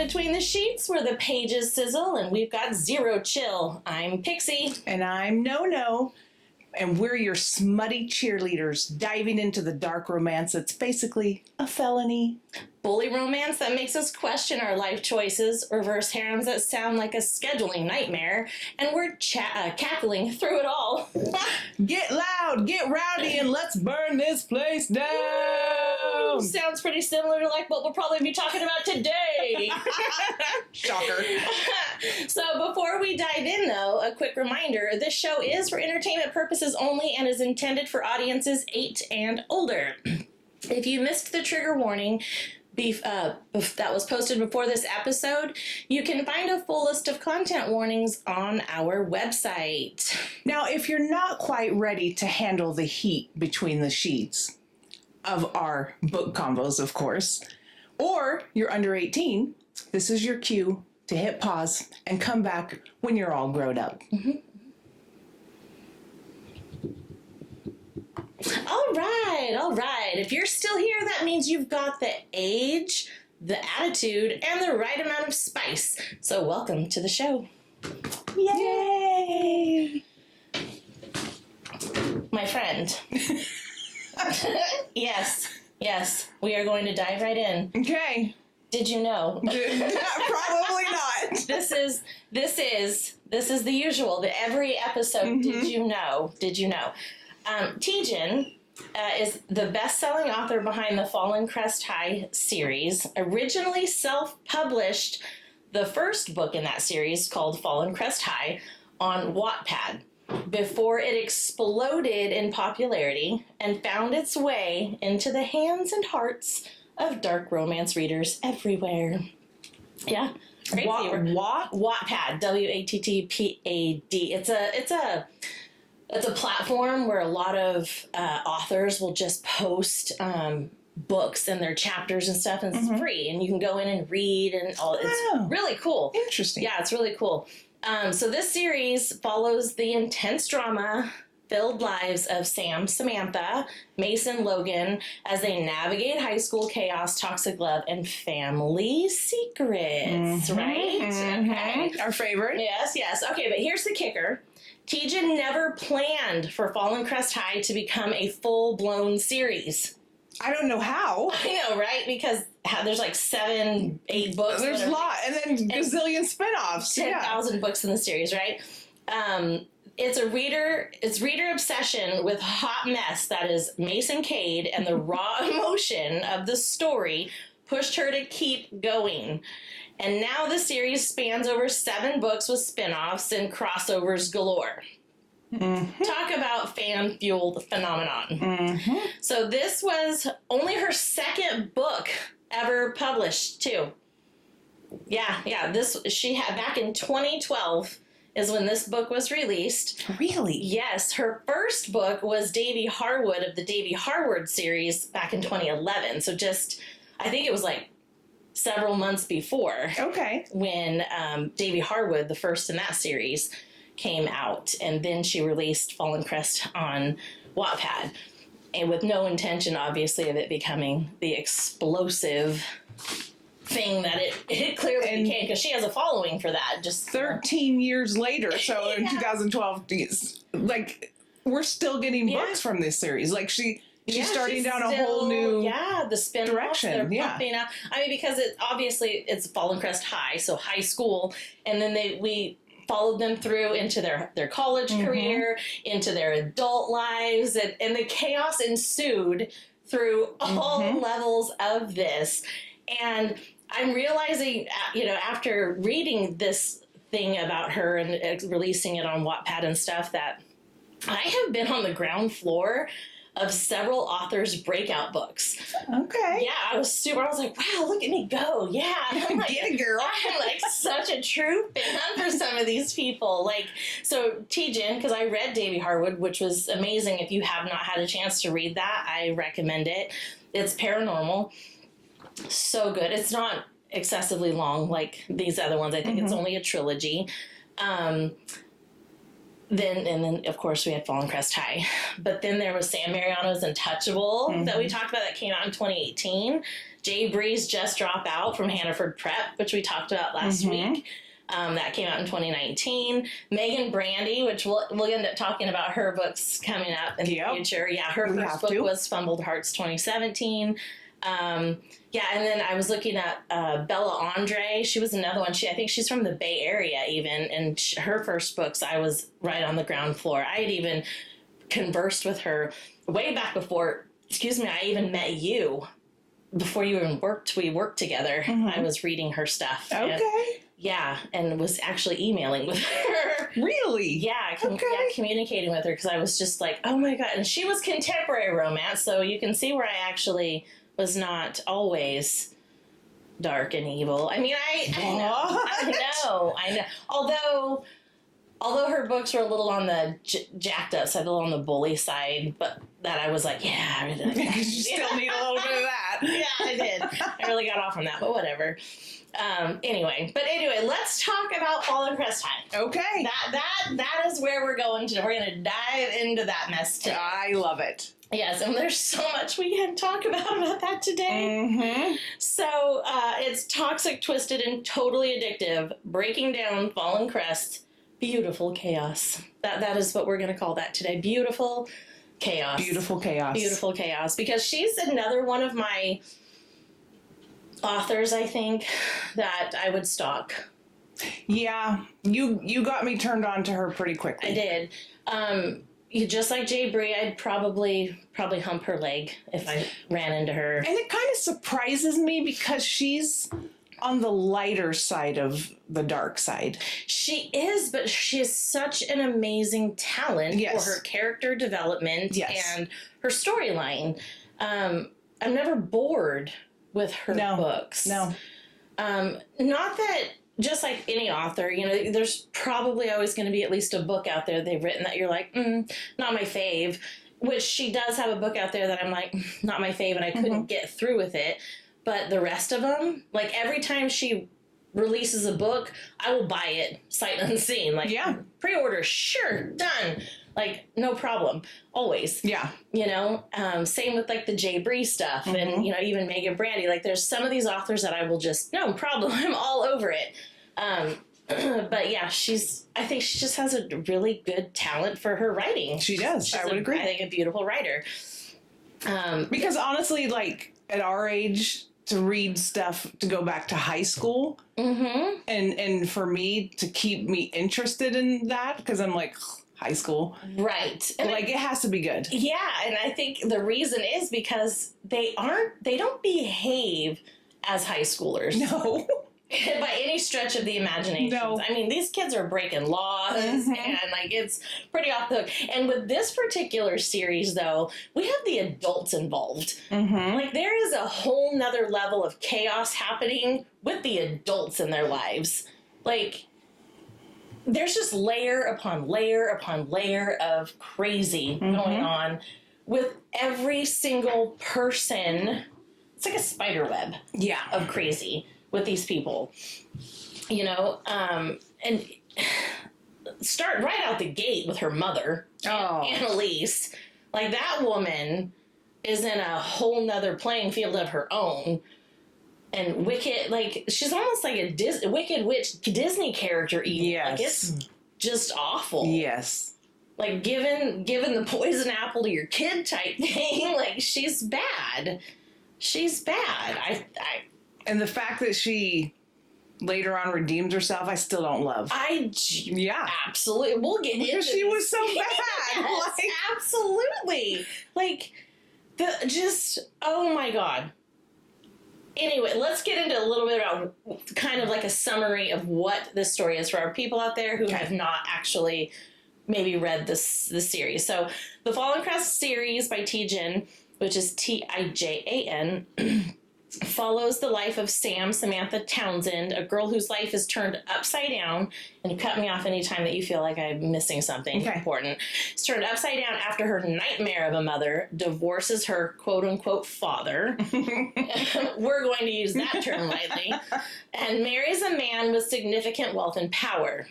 Between the Sheets, where the pages sizzle and we've got zero chill. I'm Pixie. And I'm No-No. And we're your smutty cheerleaders diving into the dark romance that's basically a felony. Bully romance that makes us question our life choices, reverse harems that sound like a scheduling nightmare, and we're cackling through it all. Get loud, get rowdy, and let's burn this place down! Sounds pretty similar to like what we'll probably be talking about today. Shocker. So before we dive in, though, a quick reminder, this show is for entertainment purposes only and is intended for audiences 8 and older. If you missed the trigger warning that was posted before this episode, you can find a full list of content warnings on our website. Now, if you're not quite ready to handle the heat between the sheets of our book combos, of course, or you're under 18, this is your cue to hit pause and come back when you're all grown up. Mm-hmm. All right. If you're still here, that means you've got the age, the attitude, and the right amount of spice. So welcome to the show. Yay! My friend. Yes, we are going to dive right in. Okay. Did you know? Probably not. This is the usual. The every episode. Mm-hmm. Did you know? Tijan is the best-selling author behind the Fallen Crest High series. Originally self-published the first book in that series, called Fallen Crest High, on Wattpad before it exploded in popularity and found its way into the hands and hearts of dark romance readers everywhere. Yeah. Crazy. Wattpad. W-A-T-T-P-A-D. It's a platform where a lot of authors will just post books and their chapters and stuff, and it's free, and you can go in and read and all. It's really cool. Interesting. Yeah, it's really cool. So this series follows the intense drama-filled lives of Sam, Samantha, Mason, Logan, as they navigate high school chaos, toxic love, and family secrets, right? Okay. Our favorite. Yes. Okay, but here's the kicker. Tijan never planned for Fallen Crest High to become a full-blown series. I don't know how. I know, right? Because there's like 7, 8 books. There's a lot. And then gazillion spinoffs. 10,000 books in the series, right? It's reader obsession with hot mess that is Mason Cade, and the raw emotion of the story pushed her to keep going. And now the series spans over 7 books with spin-offs and crossovers galore. Mm-hmm. Talk about fan-fueled phenomenon. Mm-hmm. So this was only her second book ever published, too. Yeah. She had back in 2012 is when this book was released. Really? Yes. Her first book was Davy Harwood of the Davy Harwood series back in 2011. So I think it was like several months before. Okay. When Davy Harwood, the first in that series, came out, and then she released Fallen Crest on Wattpad, and with no intention, obviously, of it becoming the explosive thing that it clearly became, because she has a following for that. Just 13 years later, so in 2012, like, we're still getting books from this series. Like, she's starting down a whole new the spin direction. Pumping out. I mean, because it's Fallen Crest High, so high school, and then we followed them through into their college career, into their adult lives, and the chaos ensued through all levels of this. And I'm realizing, after reading this thing about her and releasing it on Wattpad and stuff, that I have been on the ground floor of several authors' breakout books. Okay. Yeah, I was like, wow, look at me go. Yeah. I'm like, get it, girl. I'm like such a true fan for some of these people. Like, so Tijan, because I read Davy Harwood, which was amazing. If you have not had a chance to read that, I recommend it. It's paranormal. So good. It's not excessively long like these other ones. I think it's only a trilogy. then of course we had Fallen Crest High, but then there was Sam Mariano's Untouchable that we talked about that came out in 2018. Jay Bree's Just Drop Out from Hannaford Prep, which we talked about last week. That came out in 2019. Megan Brandy, which we'll end up talking about her books coming up in the future. Yeah, her first book was Fumbled Hearts 2017. Yeah, and then I was looking at Bella Andre. She was another one. I think she's from the Bay Area even, and her first books, I was right on the ground floor. I had even conversed with her way back before, I even met you. Before you even we worked together. I was reading her stuff. Okay. And was actually emailing with her. Really? Yeah, communicating with her because I was just like, oh my God. And she was contemporary romance, so you can see where I actually was not always dark and evil. I mean, I know. Although her books were a little on the jacked up side, a little on the bully side, but that I was like, yeah, I really because you still need a little bit of that. Yeah, I did. I really got off on that, but whatever. Anyway, let's talk about Fallen Crest High. Okay. That is where we're going to. We're going to dive into that mess today. I love it. Yes, and there's so much we can talk about that today. So it's toxic, twisted, and totally addictive. Breaking down Fallen Crest. Beautiful chaos. That is what we're going to call that today. Beautiful chaos. Beautiful chaos. Beautiful chaos. Because she's another one of my authors, I think, that I would stalk. Yeah, you got me turned on to her pretty quickly. I did. You just like Jay Bree, I'd probably hump her leg if I ran into her. And it kind of surprises me because she's on the lighter side of the dark side. She is, but she has such an amazing talent for her character development and her storyline. I'm never bored with her books. No. Not that, just like any author, there's probably always going to be at least a book out there they've written that you're like, not my fave. Which she does have a book out there that I'm like, not my fave, and I couldn't get through with it. But the rest of them, like every time she releases a book, I will buy it sight unseen. Like, pre-order, sure, done. Like, no problem. Always. Yeah. Same with like the Jay Bree stuff and, even Megan Brandy. Like, there's some of these authors that I will just, no problem, I'm all over it. But yeah, I think she just has a really good talent for her writing. She does. I would agree. I think a beautiful writer. Because honestly, like at our age, to read stuff to go back to high school and for me to keep me interested in that, because I'm like, high school. Right. And like, it has to be good. Yeah, and I think the reason is because they don't behave as high schoolers. No. By any stretch of the imagination. No. I mean, these kids are breaking laws and like it's pretty off the hook. And with this particular series though, we have the adults involved. Like there is a whole nother level of chaos happening with the adults in their lives. Like there's just layer upon layer upon layer of crazy going on with every single person. It's like a spider web of crazy with these people, and start right out the gate with her mother, Annalise. Like that woman is in a whole nother playing field of her own. And Wicked, like she's almost like a Wicked Witch Disney character even. Yes. Like it's just awful. Yes. Like giving the poison apple to your kid type thing. Like she's bad. She's bad. And the fact that she later on redeems herself, I still don't love. Absolutely. We'll get into because she was so bad. Yes, like, absolutely. Like oh my God. Anyway, let's get into a little bit about kind of like a summary of what this story is for our people out there who have not actually maybe read this series. So the Fallen Crest series by Tijan, which is Tijan, follows the life of Samantha Townsend, a girl whose life is turned upside down. And cut me off anytime that you feel like I'm missing something important. It's turned upside down after her nightmare of a mother divorces her quote-unquote father. We're going to use that term lightly. And marries a man with significant wealth and power.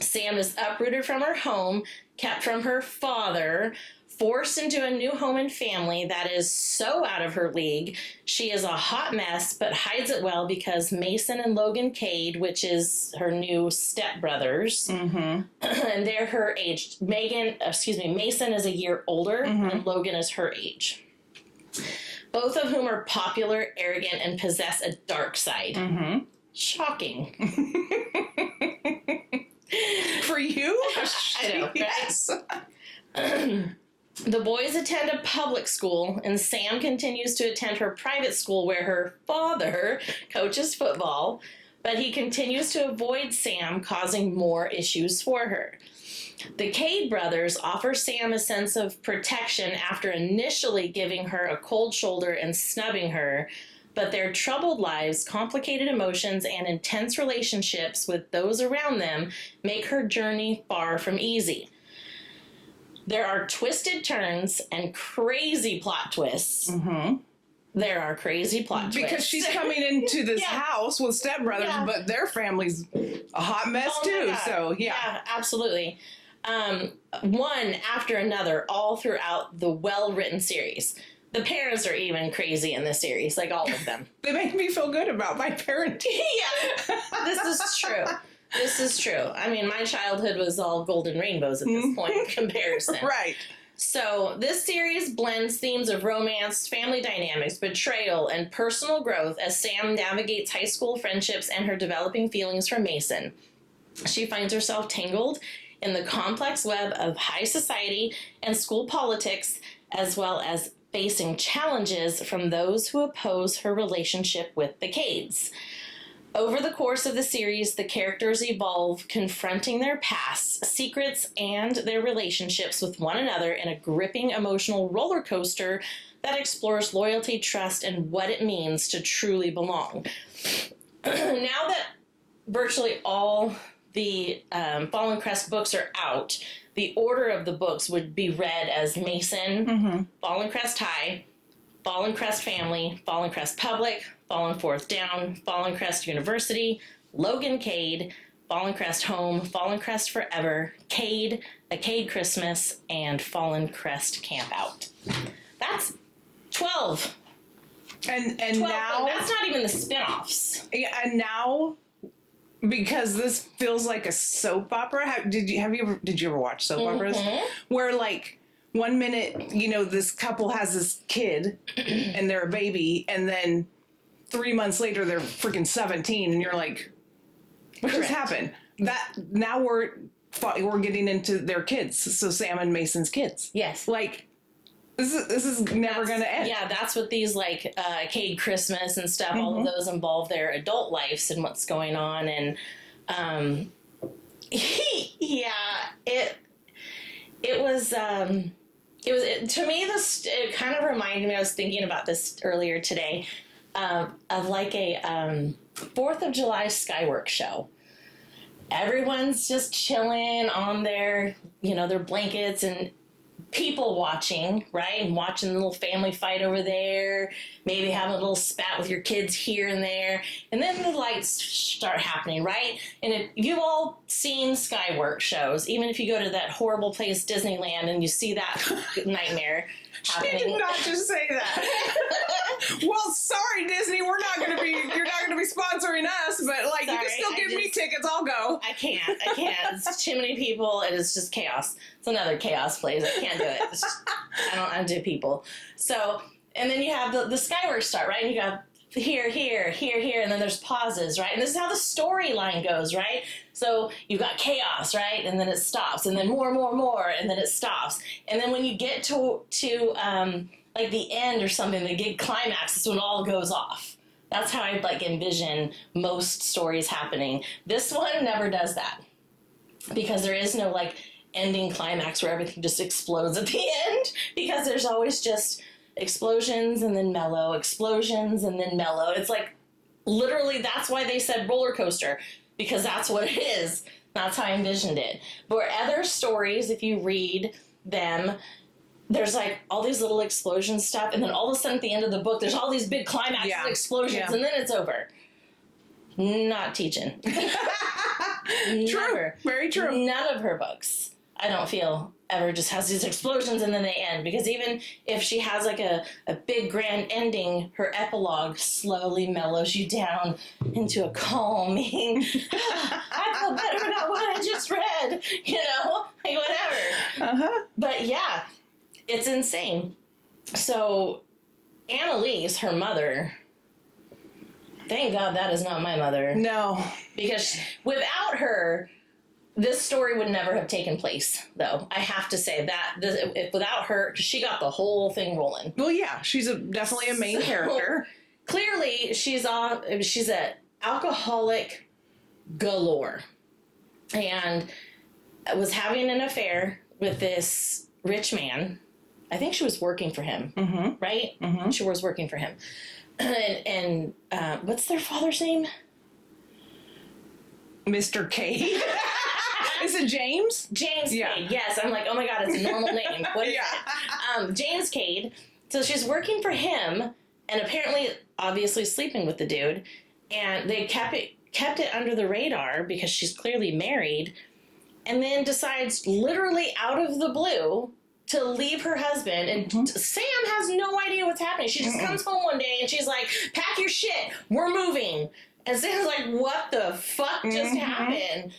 Sam is uprooted from her home, kept from her father, forced into a new home and family that is so out of her league. She is a hot mess, but hides it well because Mason and Logan Cade, which is her new stepbrothers, and they're her age. Mason is a year older, and Logan is her age. Both of whom are popular, arrogant, and possess a dark side. Shocking. For you? I know, right? Yes. The boys attend a public school, and Sam continues to attend her private school where her father coaches football, but he continues to avoid Sam, causing more issues for her. The Cade brothers offer Sam a sense of protection after initially giving her a cold shoulder and snubbing her, but their troubled lives, complicated emotions, and intense relationships with those around them make her journey far from easy. There are twisted turns and crazy plot twists. There are crazy plot twists. Because she's coming into this house with stepbrothers, but their family's a hot mess too. So, Yeah, absolutely. One after another, all throughout the well-written series. The parents are even crazy in this series, like all of them. They make me feel good about my parenting. This is true. This is true. I mean, my childhood was all golden rainbows at this point in comparison. Right. So, this series blends themes of romance, family dynamics, betrayal, and personal growth as Sam navigates high school friendships and her developing feelings for Mason. She finds herself tangled in the complex web of high society and school politics, as well as facing challenges from those who oppose her relationship with the Cades. Over the course of the series, the characters evolve, confronting their pasts, secrets, and their relationships with one another in a gripping emotional roller coaster that explores loyalty, trust, and what it means to truly belong. Now that virtually all the Fallen Crest books are out, the order of the books would be read as Mason, Fallen Crest High, Fallen Crest Family, Fallen Crest Public, Fallen Fourth Down, Fallen Crest University, Logan Cade, Fallen Crest Home, Fallen Crest Forever, Cade, A Cade Christmas, and Fallen Crest Camp Out. That's 12. And 12, now that's not even the spin-offs. Yeah, and now because this feels like a soap opera. Did you ever watch soap operas where like 1 minute, this couple has this kid and they're a baby, and then 3 months later they're freaking 17, and you're like, what just happened? That now we're getting into their kids. So Sam and Mason's kids. Yes. Like this is never going to end. Yeah, that's what these like Cade Christmas and stuff. All of those involve their adult lives and what's going on, and it was to me, it kind of reminded me, I was thinking about this earlier today, of like a 4th of July Skyworks show. Everyone's just chilling on their blankets and people watching, right? And watching the little family fight over there, maybe having a little spat with your kids here and there. And then the lights start happening, right? And if you've all seen Skyworks shows, even if you go to that horrible place, Disneyland, and you see that nightmare happening. She did not just say that. Well, sorry, Disney, you're not going to be sponsoring us, but like, you can still give me tickets, I'll go. I can't. It's too many people. It is just chaos. It's another chaos place. I can't do it. I don't do people. So, and then you have the Skyworks start, right? And you got here, and then there's pauses, right? And this is how the storyline goes, right? So you've got chaos, right? And then it stops, and then more, and then it stops. And then when you get to like the end or something, the big climax is when it all goes off. That's how I like envision most stories happening. This one never does that, because there is no like ending climax where everything just explodes at the end, because there's always just explosions and then mellow, explosions and then mellow. It's like literally, that's why they said roller coaster, because that's what it is. That's how I envisioned it. But where other stories, if you read them, there's like all these little explosion stuff, and then all of a sudden at the end of the book, there's all these big climaxes, explosions, and then it's over. Not Tijan. True. Very true. None of her books, I don't feel, ever just has these explosions and then they end. Because even if she has like a big grand ending, her epilogue slowly mellows you down into a calming, I feel better about what I just read, like whatever. But yeah, it's insane. So Annalise, her mother, thank God that is not my mother. No. Because without her, this story would never have taken place, though. I have to say that without her, she got the whole thing rolling. Well, yeah, she's definitely a main character. Clearly, she's an alcoholic galore, and was having an affair with this rich man. I think she was working for him, right? Mm-hmm. She was working for him. And what's their father's name? Mr. Cade. Is it James? James Cade, yes. I'm like, oh my God, it's a normal name. What is it? James Cade. So she's working for him, and apparently, obviously sleeping with the dude, and they kept it under the radar because she's clearly married, and then decides literally out of the blue to leave her husband, and Sam has no idea what's happening. She just comes home one day and she's like, pack your shit, we're moving. And Sam's like, what the fuck just happened?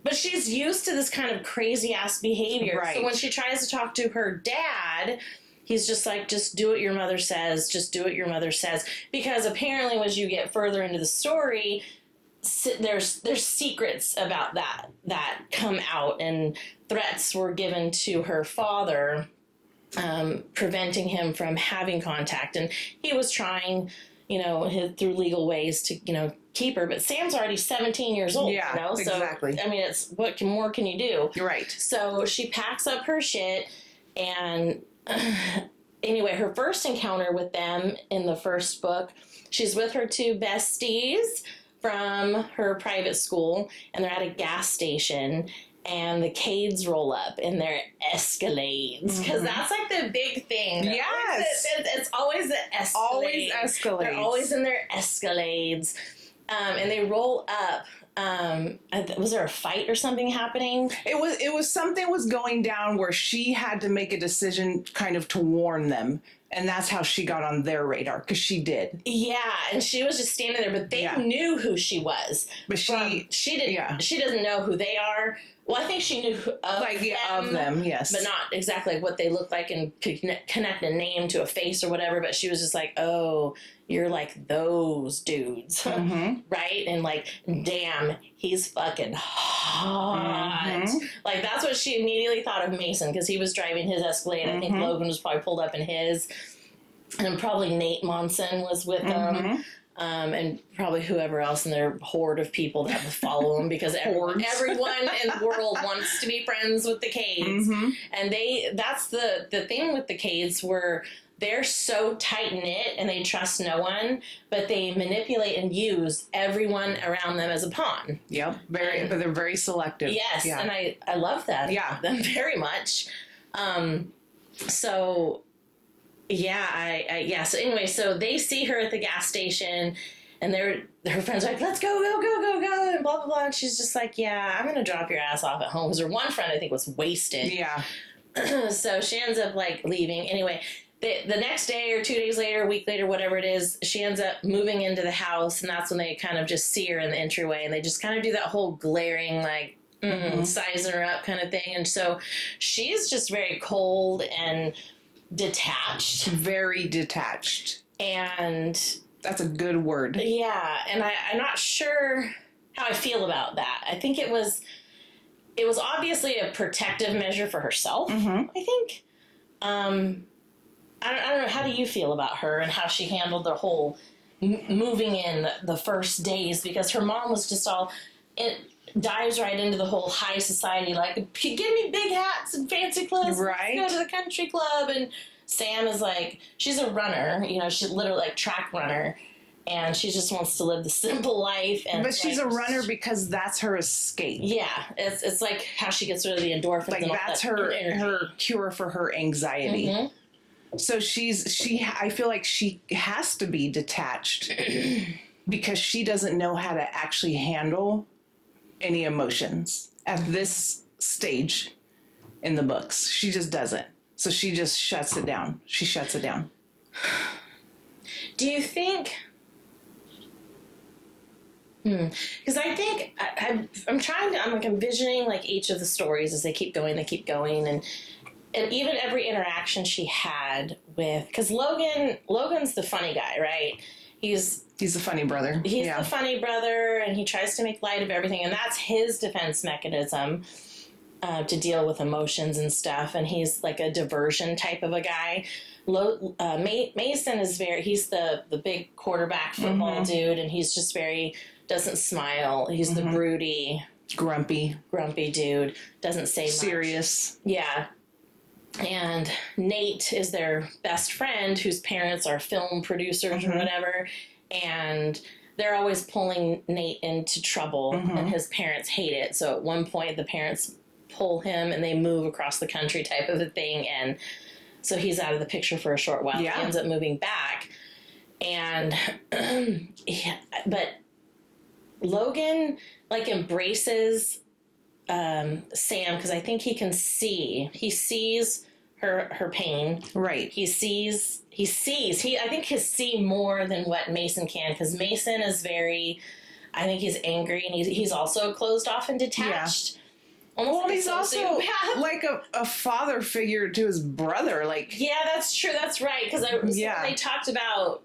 But she's used to this kind of crazy ass behavior. Right. So when she tries to talk to her dad, he's just like, just do what your mother says. Just do what your mother says. Because apparently as you get further into the story, there's secrets about that come out, and threats were given to her father, preventing him from having contact. And he was trying, through legal ways to, keep her. But Sam's already 17 years old, So, exactly. I mean, it's what more can you do? You're right. So she packs up her shit, and anyway, her first encounter with them in the first book, she's with her two besties from her private school, and they're at a gas station, and the Cades roll up in their Escalades, because that's like the big thing. Yes. It's always the Escalades. Always Escalades. They're always in their Escalades. And they roll up. Was there a fight or something happening? It was something was going down where she had to make a decision kind of to warn them. And that's how she got on their radar, because she did. Yeah, and she was just standing there, but they knew who she was. But she didn't. Yeah. She doesn't know who they are. Well, I think she knew of them, yes, but not exactly what they looked like, and could connect a name to a face or whatever. But she was just like, "Oh, you're like those dudes, right?" And like, damn, he's fucking hot. Like that's what she immediately thought of Mason, because he was driving his Escalade. I think Logan was probably pulled up in his, and probably Nate Monson was with them. And probably whoever else in their horde of people that would follow him, because everyone in the world wants to be friends with the Cades. And that's the thing with the Cades, where they're so tight-knit and they trust no one, but they manipulate and use everyone around them as a pawn. Yep. But they're very selective. Yes. Yeah. And I love that. Yeah. Them very much. So yeah, so anyway, so they see her at the gas station, and her friends are like, let's go, and blah, blah, blah. And she's just like, yeah, I'm going to drop your ass off at home. Because her one friend, I think, was wasted. Yeah. So she ends up, like, leaving. Anyway, the next day or 2 days later, a week later, whatever it is, she ends up moving into the house, and that's when they kind of just see her in the entryway, and they just kind of do that whole glaring, like, sizing her up kind of thing. And so she's just very cold and detached. Very detached. And that's a good word. Yeah, and I'm not sure how I feel about that. I think it was obviously a protective measure for herself, I think. I don't know, how do you feel about her and how she handled the whole moving in the first days? Because her mom was just it dives right into the whole high society, like, give me big hats and fancy clothes, right? Let's go to the country club. And Sam is like, she's a runner, she's literally like track runner, and she just wants to live the simple life. But she's a runner because that's her escape. Yeah, it's like how she gets rid of the endorphins. Like, that's her cure for her anxiety. So I feel like she has to be detached because she doesn't know how to actually handle any emotions at this stage in the books. She just doesn't. So she just shuts it down. She shuts it down. Do you think... Because I think I'm envisioning like each of the stories as they keep going, and even every interaction she had with, because Logan's the funny guy, right? He's the funny brother. He's the funny brother, and he tries to make light of everything, and that's his defense mechanism to deal with emotions and stuff. And he's like a diversion type of a guy. Mason is he's the big quarterback football dude, and he's just doesn't smile. He's the broody, grumpy dude. Doesn't say much. Serious. Yeah. And Nate is their best friend, whose parents are film producers or whatever. And they're always pulling Nate into trouble, and his parents hate it. So at one point, the parents pull him and they move across the country type of a thing. And so he's out of the picture for a short while. Yeah. He ends up moving back. And, but Logan, like, embraces Sam, because I think he sees her pain. Right. I think he see more than what Mason can, because Mason is I think he's angry, and he's also closed off and detached. Yeah. Almost Well, like he's also like a father figure to his brother. Like, yeah, that's true. That's right. Because they talked about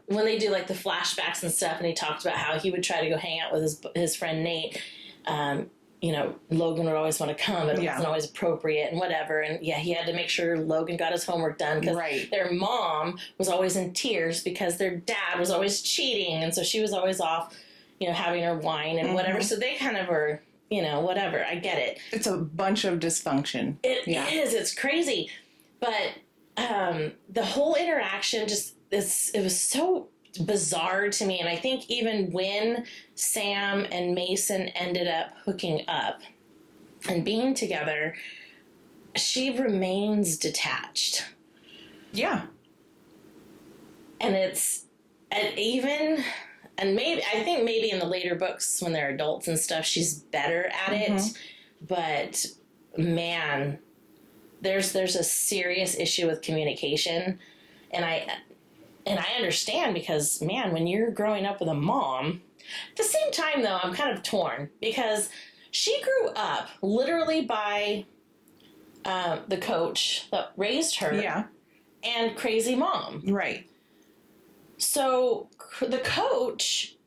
when they do like the flashbacks and stuff, and he talked about how he would try to go hang out with his friend Nate. Logan would always want to come, but it wasn't always appropriate and whatever. And he had to make sure Logan got his homework done, because their mom was always in tears because their dad was always cheating, and so she was always off, having her wine and whatever. So they kind of were, whatever. I get it. It's a bunch of dysfunction. It is. It's crazy, but the whole interaction it was so bizarre to me. And I think even when Sam and Mason ended up hooking up and being together, she remains detached. Yeah. And I think maybe in the later books when they're adults and stuff, she's better at it. But man, there's a serious issue with communication. And I understand, because, man, when you're growing up with a mom, at the same time, though, I'm kind of torn, because she grew up literally by the coach that raised her and crazy mom. Right. So the coach,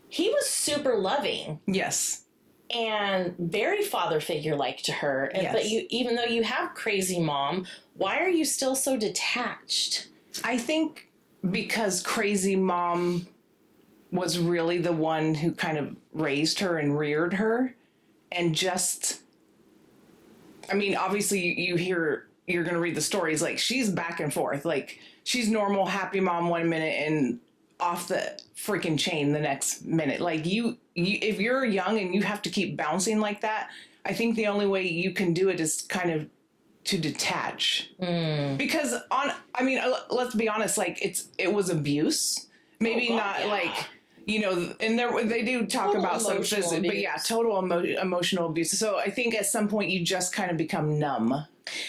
he was super loving. Yes. And very father figure-like to her. Yes. But even though you have crazy mom, why are you still so detached? I think because crazy mom was really the one who kind of raised her and reared her, and obviously you're going to read the stories, like, she's back and forth. Like, she's normal, happy mom one minute and off the freaking chain the next minute. Like, you if you're young and you have to keep bouncing like that, I think the only way you can do it is kind of to detach. Because let's be honest, like, it was abuse. Maybe like, and they do talk total about some physical, but total emotional abuse. So I think at some point you just kind of become numb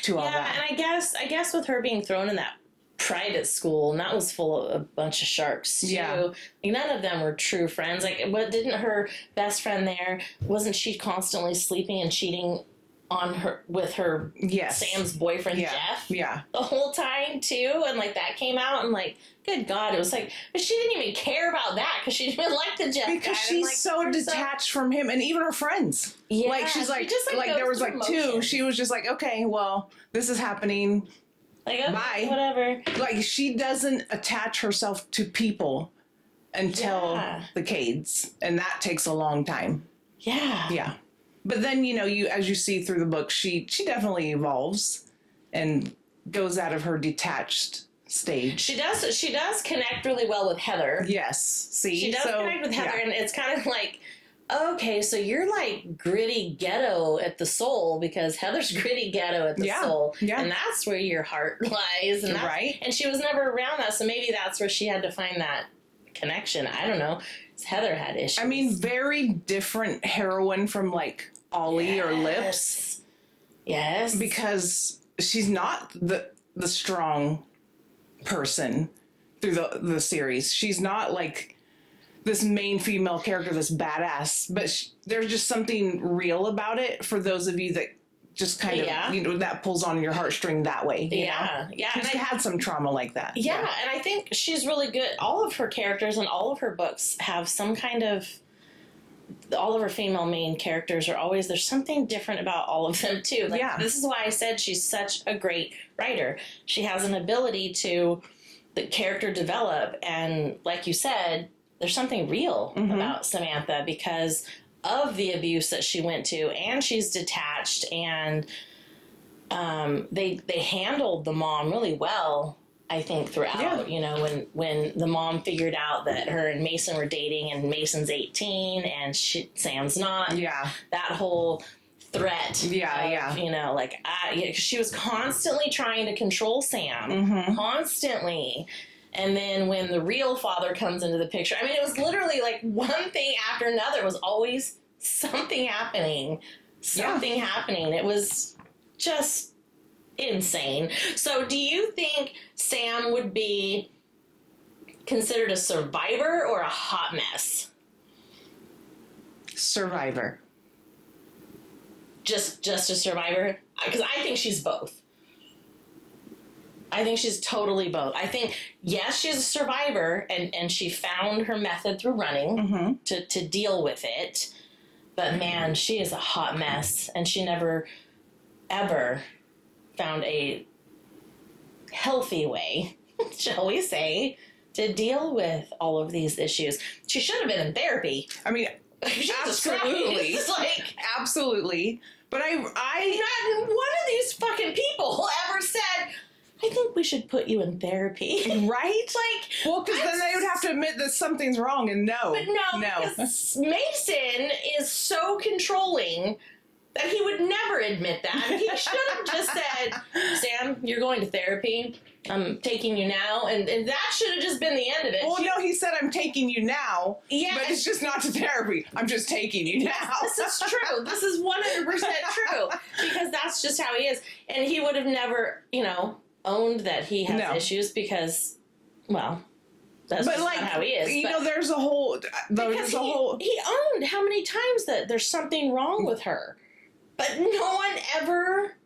to all that. Yeah, and I guess with her being thrown in that private school, and that was full of a bunch of sharks too. Yeah. Like, none of them were true friends. Like, what, didn't her best friend there, wasn't she constantly sleeping and cheating with her Sam's boyfriend Jeff the whole time too? And like, that came out, and like, good God, it was like, but she didn't even care about that because she didn't like the Jeff because guy. She's so detached from him, and even her friends. Yeah, like, she's like, just, like there was like emotions. 2. She was just like, okay, well, this is happening. Like, okay, bye. Whatever. Like, she doesn't attach herself to people until the Cades, and that takes a long time. Yeah. Yeah. But then, as you see through the book, she definitely evolves and goes out of her detached stage. She does connect really well with Heather. Yes. See? She does connect with Heather, and it's kind of like, okay, so you're like gritty ghetto at the soul, because Heather's gritty ghetto at the soul. Yeah. And that's where your heart lies. And and she was never around that, so maybe that's where she had to find that connection. I don't know. Heather had issues. I mean, very different heroine from like Ollie or Lips. Yes. Because she's not the strong person through the series. She's not like this main female character that's badass, but there's just something real about it for those of you that just kind of, that pulls on your heartstring that way. You know? Yeah. She's had some trauma like that. Yeah, and I think she's really good. All of her characters and all of her books have some kind of... All of her female main characters are always... There's something different about all of them, too. Like, this is why I said she's such a great writer. She has an ability to the character develop, and like you said, there's something real about Samantha because... of the abuse that she went to, and she's detached, and they handled the mom really well, I think, throughout. You know, when the mom figured out that her and Mason were dating, and Mason's 18 and Sam's not. Yeah, that whole threat. You know, like she was constantly trying to control Sam, constantly. And then when the real father comes into the picture, I mean, it was literally like one thing after another. It was always something happening. It was just insane. So do you think Sam would be considered a survivor or a hot mess? Survivor. Just a survivor? Because I think she's both. I think she's totally both. I think, yes, she's a survivor, and she found her method through running to deal with it. But, man, she is a hot mess, and she never, ever found a healthy way, shall we say, to deal with all of these issues. She should have been in therapy. I mean, absolutely. Absolutely. But I not one of these fucking people ever said, I think we should put you in therapy. Right? Like, well, because then they would have to admit that something's wrong, and no. But no. Because Mason is so controlling that he would never admit that. He should have just said, Sam, you're going to therapy. I'm taking you now. And that should have just been the end of it. Well, no, he said, I'm taking you now. Yeah. But it's just not to therapy. I'm just taking you now. This is true. This is 100% true. Because that's just how he is. And he would have never, owned that he has issues because, well, that's just not how he is. There's a whole... He owned how many times that there's something wrong with her. But no one ever...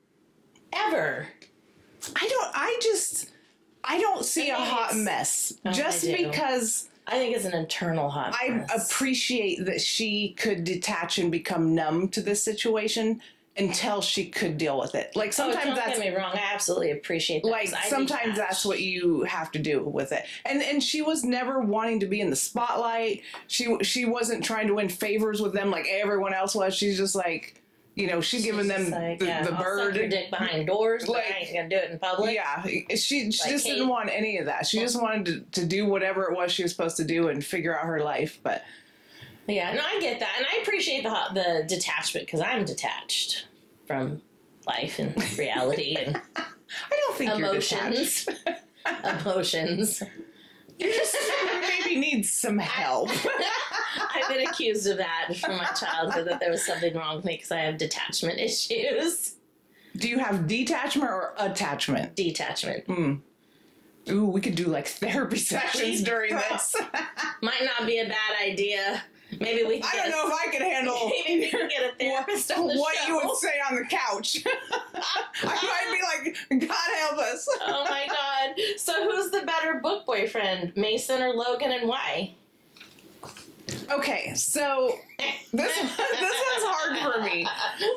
I don't see a hot mess. Just because... I think it's an internal hot mess. I appreciate that she could detach and become numb to this situation until she could deal with it. Like, sometimes don't get me wrong, I absolutely appreciate that. Like, sometimes that's what you have to do with it. And she was never wanting to be in the spotlight. She wasn't trying to win favors with them like everyone else was. She's just like, she's giving them the bird. Suck your dick behind doors, but I ain't gonna do it in public. Yeah, she just didn't want any of that. She just wanted to do whatever it was she was supposed to do and figure out her life, but... Yeah, no, I get that, and I appreciate the detachment, because I'm detached from life and reality and I don't think emotions. You're detached. Emotions. You just maybe need some help. I've been accused of that from my childhood, that there was something wrong with me because I have detachment issues. Do you have detachment or attachment? Detachment. Ooh, we could do like therapy sessions during this. Might not be a bad idea. Maybe we. I don't know if I could handle. Maybe we can get a therapist on the show. What you would say on the couch. I might be like, God help us. Oh my God! So who's the better book boyfriend, Mason or Logan, and why? Okay, so this one's hard for me.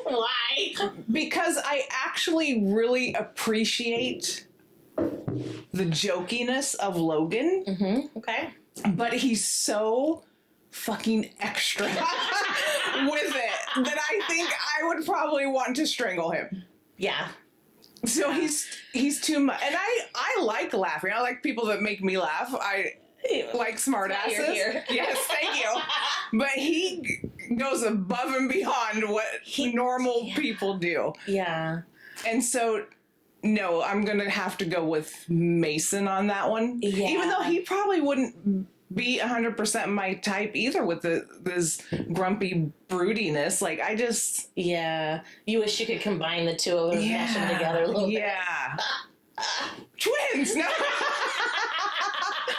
Why? Because I actually really appreciate the jokiness of Logan. Okay. But he's so fucking extra with it that I think I would probably want to strangle him. Yeah. So he's too much. And I like laughing. I like people that make me laugh. I like smart asses. Yes, thank you. But he goes above and beyond what normal people do. Yeah. And so, no, I'm going to have to go with Mason on that one. Yeah. Even though he probably wouldn't be 100% my type either with this grumpy broodiness. Like, I just... Yeah. You wish you could combine the two of them and mash them together a little bit. Yeah. Twins! No!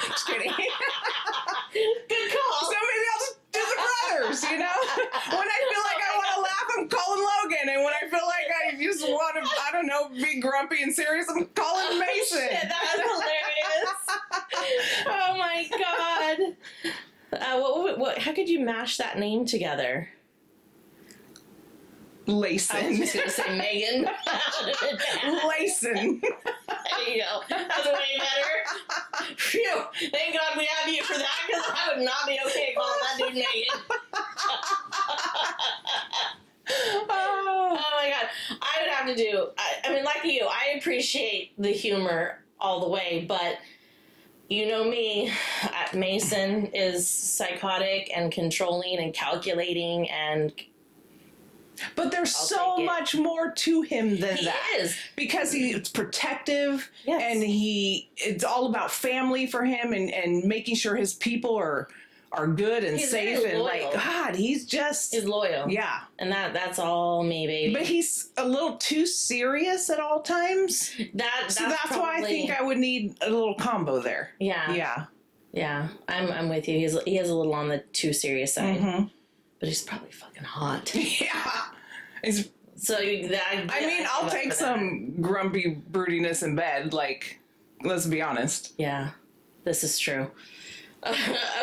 Just kidding. Good call. So maybe I'll just do the brothers, you know? When I feel like I want to laugh, I'm calling Logan. And when I feel like I just want to, I don't know, be grumpy and serious, I'm calling Mason. Shit, that was hilarious. Oh my god. What? How could you mash that name together? Layson. I was just going to say Megan. Layson. There you go. That's way better. Phew. Thank God we have you for that, because I would not be okay calling that dude Megan. Oh my God. I would have to do, I mean, like you, I appreciate the humor all the way, but you know me, Mason is psychotic and controlling and calculating and... But there's so much more to him than that. He is. Because he's protective, yes. And it's all about family for him and making sure his people are good and he's safe and like, God, he's loyal. Yeah. And that's all me, baby. But he's a little too serious at all times. That's probably, why I think I would need a little combo there. Yeah. Yeah. Yeah. I'm with you. He is a little on the too serious side. Mm-hmm. But he's probably fucking hot. Yeah. So I'll take some grumpy broodiness in bed. Like, let's be honest. Yeah, this is true.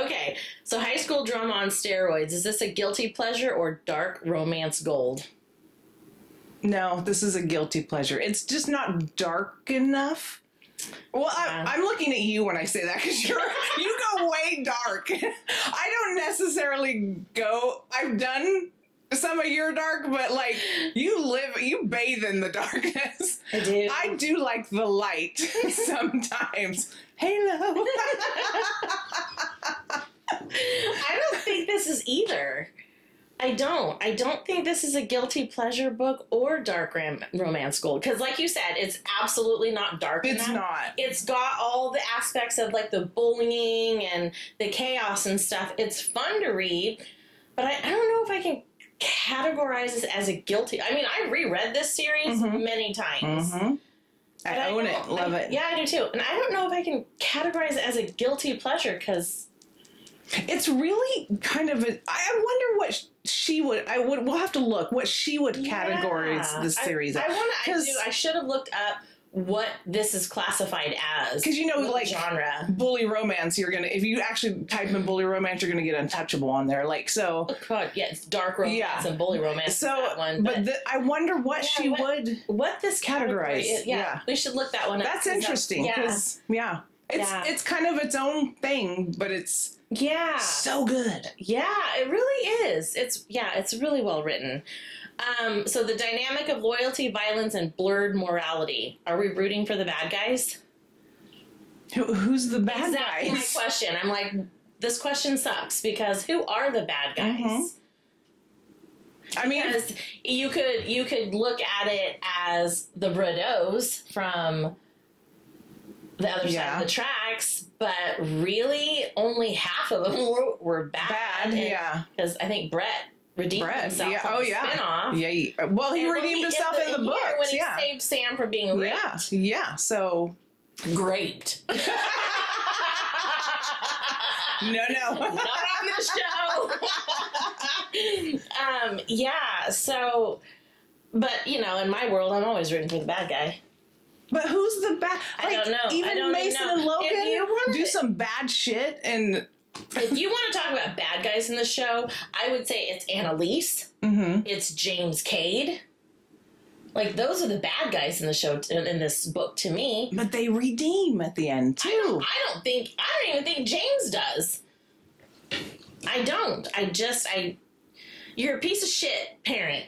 Okay, so high school drama on steroids. Is this a guilty pleasure or dark romance gold? No, this is a guilty pleasure. It's just not dark enough. Well, I'm looking at you when I say that because you go way dark. I don't necessarily go. I've done some of your dark, but like you bathe in the darkness. I do. I do like the light sometimes. Halo. I don't think this is either. I don't think this is a guilty pleasure book or dark romance gold. Because like you said, it's absolutely not dark enough. It's not. It's got all the aspects of like the bullying and the chaos and stuff. It's fun to read, but I don't know if I can categorize this as a guilty. I mean, I reread this series many times. Mm-hmm. I own it. Love it. Yeah, I do too. And I don't know if I can categorize it as a guilty pleasure because... It's really kind of I wonder what she would. We'll have to look what she would categorize the series. I should have looked up what this is classified as. Because like genre. Bully romance, if you actually type in bully romance, you're going to get Untouchable on there. Like so. Oh, God, yeah, it's dark romance and bully romance. So that one, but I wonder what she would this categorize. Yeah, we should look that one up. That's interesting because it's kind of its own thing, but it's. Yeah. So good. Yeah, it really is. It's really well written. So the dynamic of loyalty, violence, and blurred morality. Are we rooting for the bad guys? Who's the bad guys? That's my question. I'm like, this question sucks because who are the bad guys? Mm-hmm. I mean, because you could look at it as the Brados from the other side of the tracks, but really only half of them were bad. Because I think Brett redeemed himself from the spinoff. Yeah. Well, he redeemed himself in the books. When he saved Sam from being raped. Yeah. So great. No. Not on this show. So, but in my world, I'm always rooting for the bad guy. But who's the bad? I don't know. Even Mason and Logan do some bad shit. And if you want to talk about bad guys in the show, I would say it's Annalise. Mm-hmm. It's James Cade. Like, those are the bad guys in the show, in this book to me. But they redeem at the end, too. I don't even think James does. I don't. You're a piece of shit parent.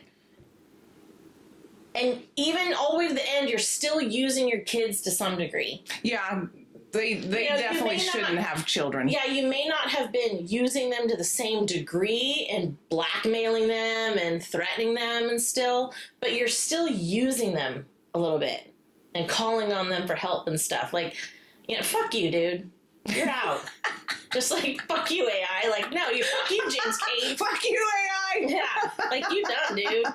And even all the way to the end, you're still using your kids to some degree. Yeah, they definitely shouldn't have children. Yeah, you may not have been using them to the same degree and blackmailing them and threatening them and but you're still using them a little bit and calling on them for help and stuff. Like, fuck you, dude. You're out. Just like, fuck you, AI. Like, no, fuck you, James Cage. Fuck you, AI! Yeah, like, you done, dude.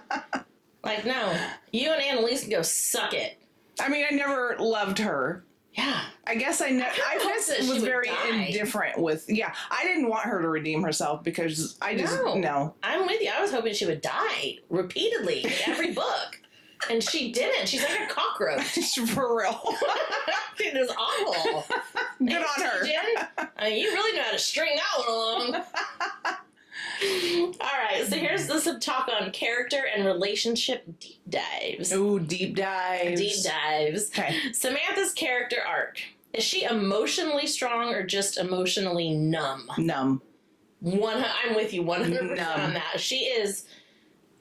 Like, no. You and Annalise can go suck it. I mean, I never loved her. Yeah. I guess I just was very indifferent with, I didn't want her to redeem herself because I just, no. I'm with you. I was hoping she would die repeatedly in every book. And she didn't. She's like a cockroach. For real. It is awful. Good on her. Tijan. I mean, you really know how to string that one along. All right, so here's some talk on character and relationship deep dives. Ooh, deep dives. Deep dives. Okay. Samantha's character arc. Is she emotionally strong or just emotionally numb? Numb. I'm with you 100% Numb. on that. She is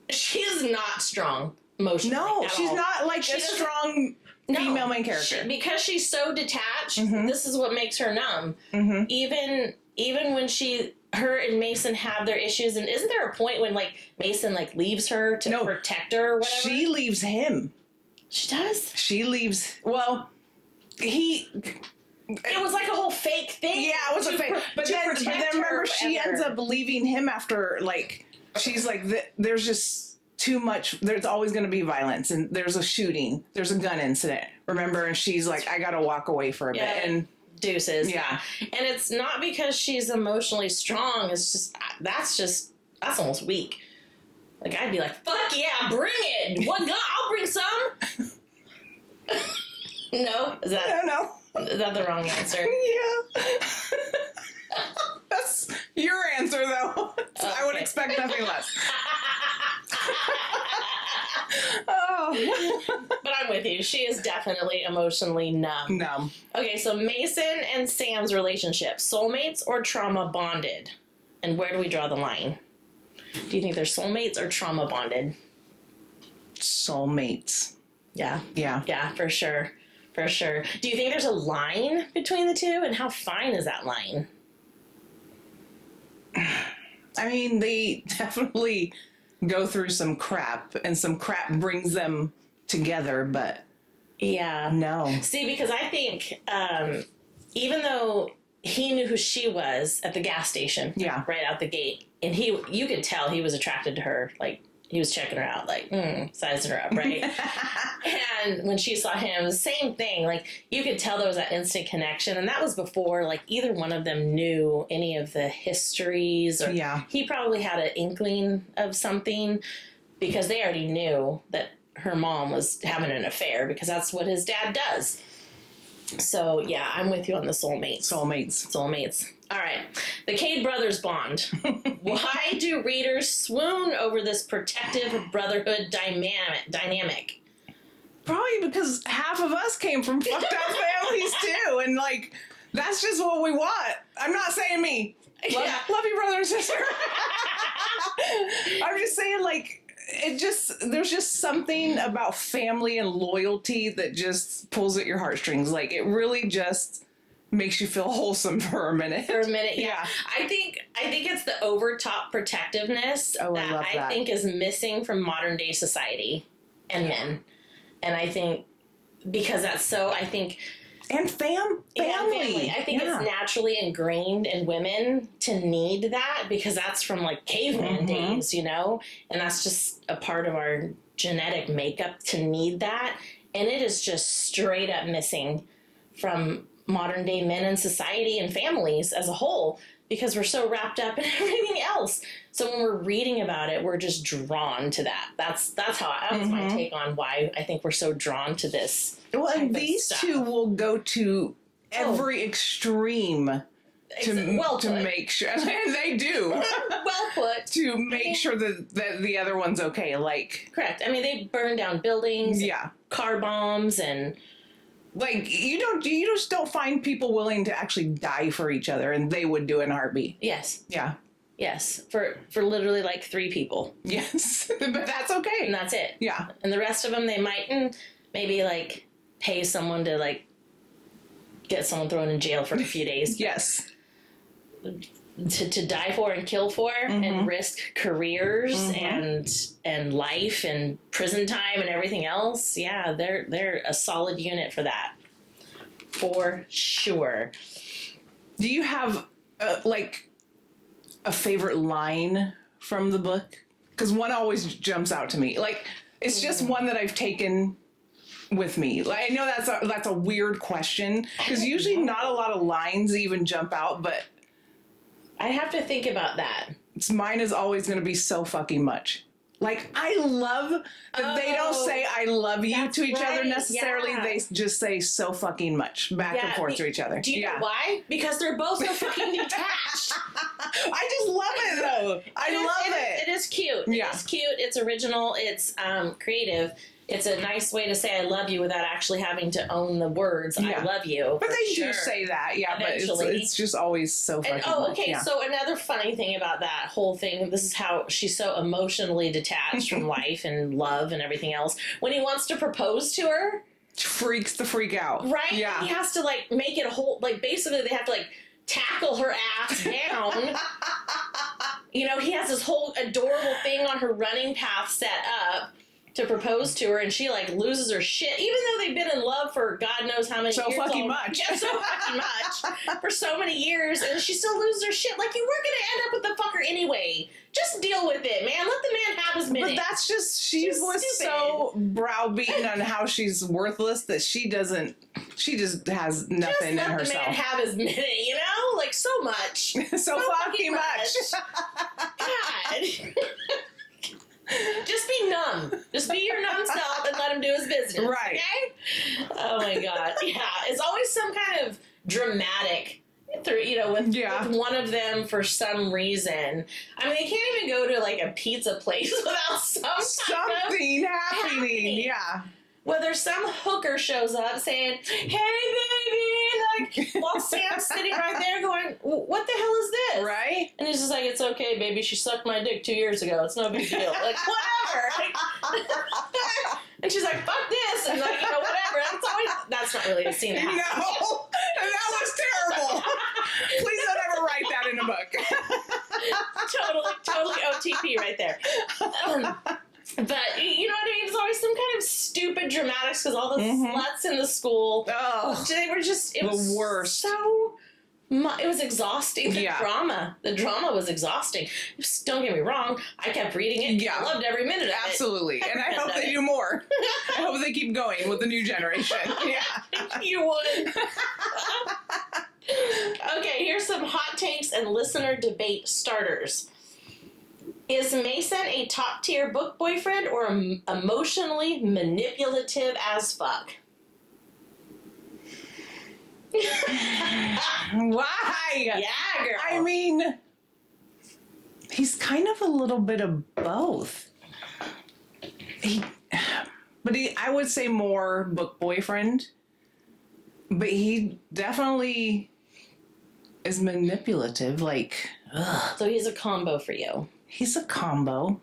not strong emotionally. No, at she's all. not like a strong female main character. Because she's so detached, this is what makes her numb. Mm-hmm. Even when her and Mason have their issues, and isn't there a point when like Mason like leaves her to protect her or whatever? She leaves him. She does? She leaves, it was like a whole fake thing. Yeah, it was a fake. But then remember, she ends up leaving him after, like, she's like, there's just too much. There's always going to be violence, and there's a shooting. There's a gun incident. Remember? And she's like, I got to walk away for a bit. And deuces. Yeah. And it's not because she's emotionally strong. It's just, that's almost weak. Like, I'd be like, fuck yeah, bring it. What gun? I'll bring some. No? Is that the wrong answer? Yeah. That's your answer, though. Okay. I would expect nothing less. Oh. But I'm with you. She is definitely emotionally numb. Numb. Okay, so Mason and Sam's relationship, soulmates or trauma bonded? And where do we draw the line? Do you think they're soulmates or trauma bonded? Soulmates. Yeah. Yeah. Yeah, for sure. For sure. Do you think there's a line between the two? And how fine is that line? I mean, they definitely go through some crap, and some crap brings them together, but yeah. No. See, because I think even though he knew who she was at the gas station, right out the gate, and you could tell he was attracted to her, like, he was checking her out, like, sizing her up, right? And when she saw him, the same thing. Like, you could tell there was that instant connection. And that was before, like, either one of them knew any of the histories. Or he probably had an inkling of something because they already knew that her mom was having an affair because that's what his dad does. So, yeah, I'm with you on the soulmates. Soulmates. All right. The Cade brothers bond. Why do readers swoon over this protective brotherhood dynamic? Probably because half of us came from fucked up families, too. And, like, that's just what we want. I'm not saying me. Love you, brother and sister. I'm just saying, like, there's just something about family and loyalty that just pulls at your heartstrings. Like, it really just makes you feel wholesome for a minute. Yeah. I think it's the overtop protectiveness that I think is missing from modern day society and men. And I think because that's so, I think... And family. I think it's naturally ingrained in women to need that because that's from, like, caveman days, you know? And that's just a part of our genetic makeup to need that. And it is just straight up missing from modern day men in society and families as a whole because we're so wrapped up in everything else. So when we're reading about it, we're just drawn to that. That's my take on why I think we're so drawn to this. Well, and these two will go to every extreme to make sure they do. Well put. To make sure that the other one's okay. Like, correct. I mean, they burn down buildings, car bombs, and like you just don't find people willing to actually die for each other, and they would do it in a heartbeat. Yes. Yeah. Yes, for literally like 3 people. Yes, but that's okay. And that's it. Yeah. And the rest of them, they might maybe like pay someone to like get someone thrown in jail for a few days. Yes. To die for and kill for and risk careers and life and prison time and everything else. Yeah, they're a solid unit for that. For sure. Do you have like a favorite line from the book? Because one always jumps out to me. Like, it's just one that I've taken with me. Like, I know that's a weird question because usually not a lot of lines even jump out, but I have to think about that. mine is always going to be so fucking much. Like, I love that they don't say I love you to each other necessarily. Yeah. They just say so fucking much back and forth to each other. Do you know why? Because they're both so fucking detached. I just love it though. I love it. It is cute. Yeah. It's cute. It's original. It's creative. It's a nice way to say I love you without actually having to own the words I love you. But they do say that, Eventually. but it's just always so fucking much. So another funny thing about that whole thing, this is how she's so emotionally detached from life and love and everything else. When he wants to propose to her, Freaks the freak out. right? Yeah. He has to like make it a whole, like basically they have to like tackle her ass down. You know, he has this whole adorable thing on her running path set up to propose to her, and she like loses her shit, even though they've been in love for God knows how many years. Fucking much. Yeah, so fucking much for so many years, and she still loses her shit. Like, you were gonna end up with the fucker anyway. Just deal with it, man. Let the man have his minute. But that's just she was stupid. so browbeaten on how she's worthless that she just has nothing in Just let herself. the man have his minute, you know? Like, so much. so fucking much. God. Just be numb. Just be your numb self and let him do his business. Right. Okay? Oh my God. Yeah. It's always some kind of dramatic through, you know, with one of them for some reason. I mean, they can't even go to like a pizza place without something happening. Yeah. Whether some hooker shows up saying, "Hey, baby," like, while Sam's sitting right there going, "What the hell is this?" Right? And he's just like, "It's okay, baby. She sucked my dick 2 years ago. It's no big deal." Like, whatever. And she's like, "Fuck this," and like, you know, whatever. That's not really a scene. No, and that was terrible. Please don't ever write that in a book. Totally OTP right there. But, you know what I mean? It's always some kind of stupid dramatics because all the sluts in the school, they were just, it was the worst. It was exhausting. The drama was exhausting. Just don't get me wrong. I kept reading it. Yeah. I loved every minute of it. Absolutely. And I hope they do more. I hope they keep going with the new generation. Yeah. You would. Okay, here's some hot takes and listener debate starters. Is Mason a top-tier book boyfriend or emotionally manipulative as fuck? Why? Yeah, girl. I mean, he's kind of a little bit of both. I would say more book boyfriend, but he definitely is manipulative. Like, ugh. So he's a combo for you. He's a combo.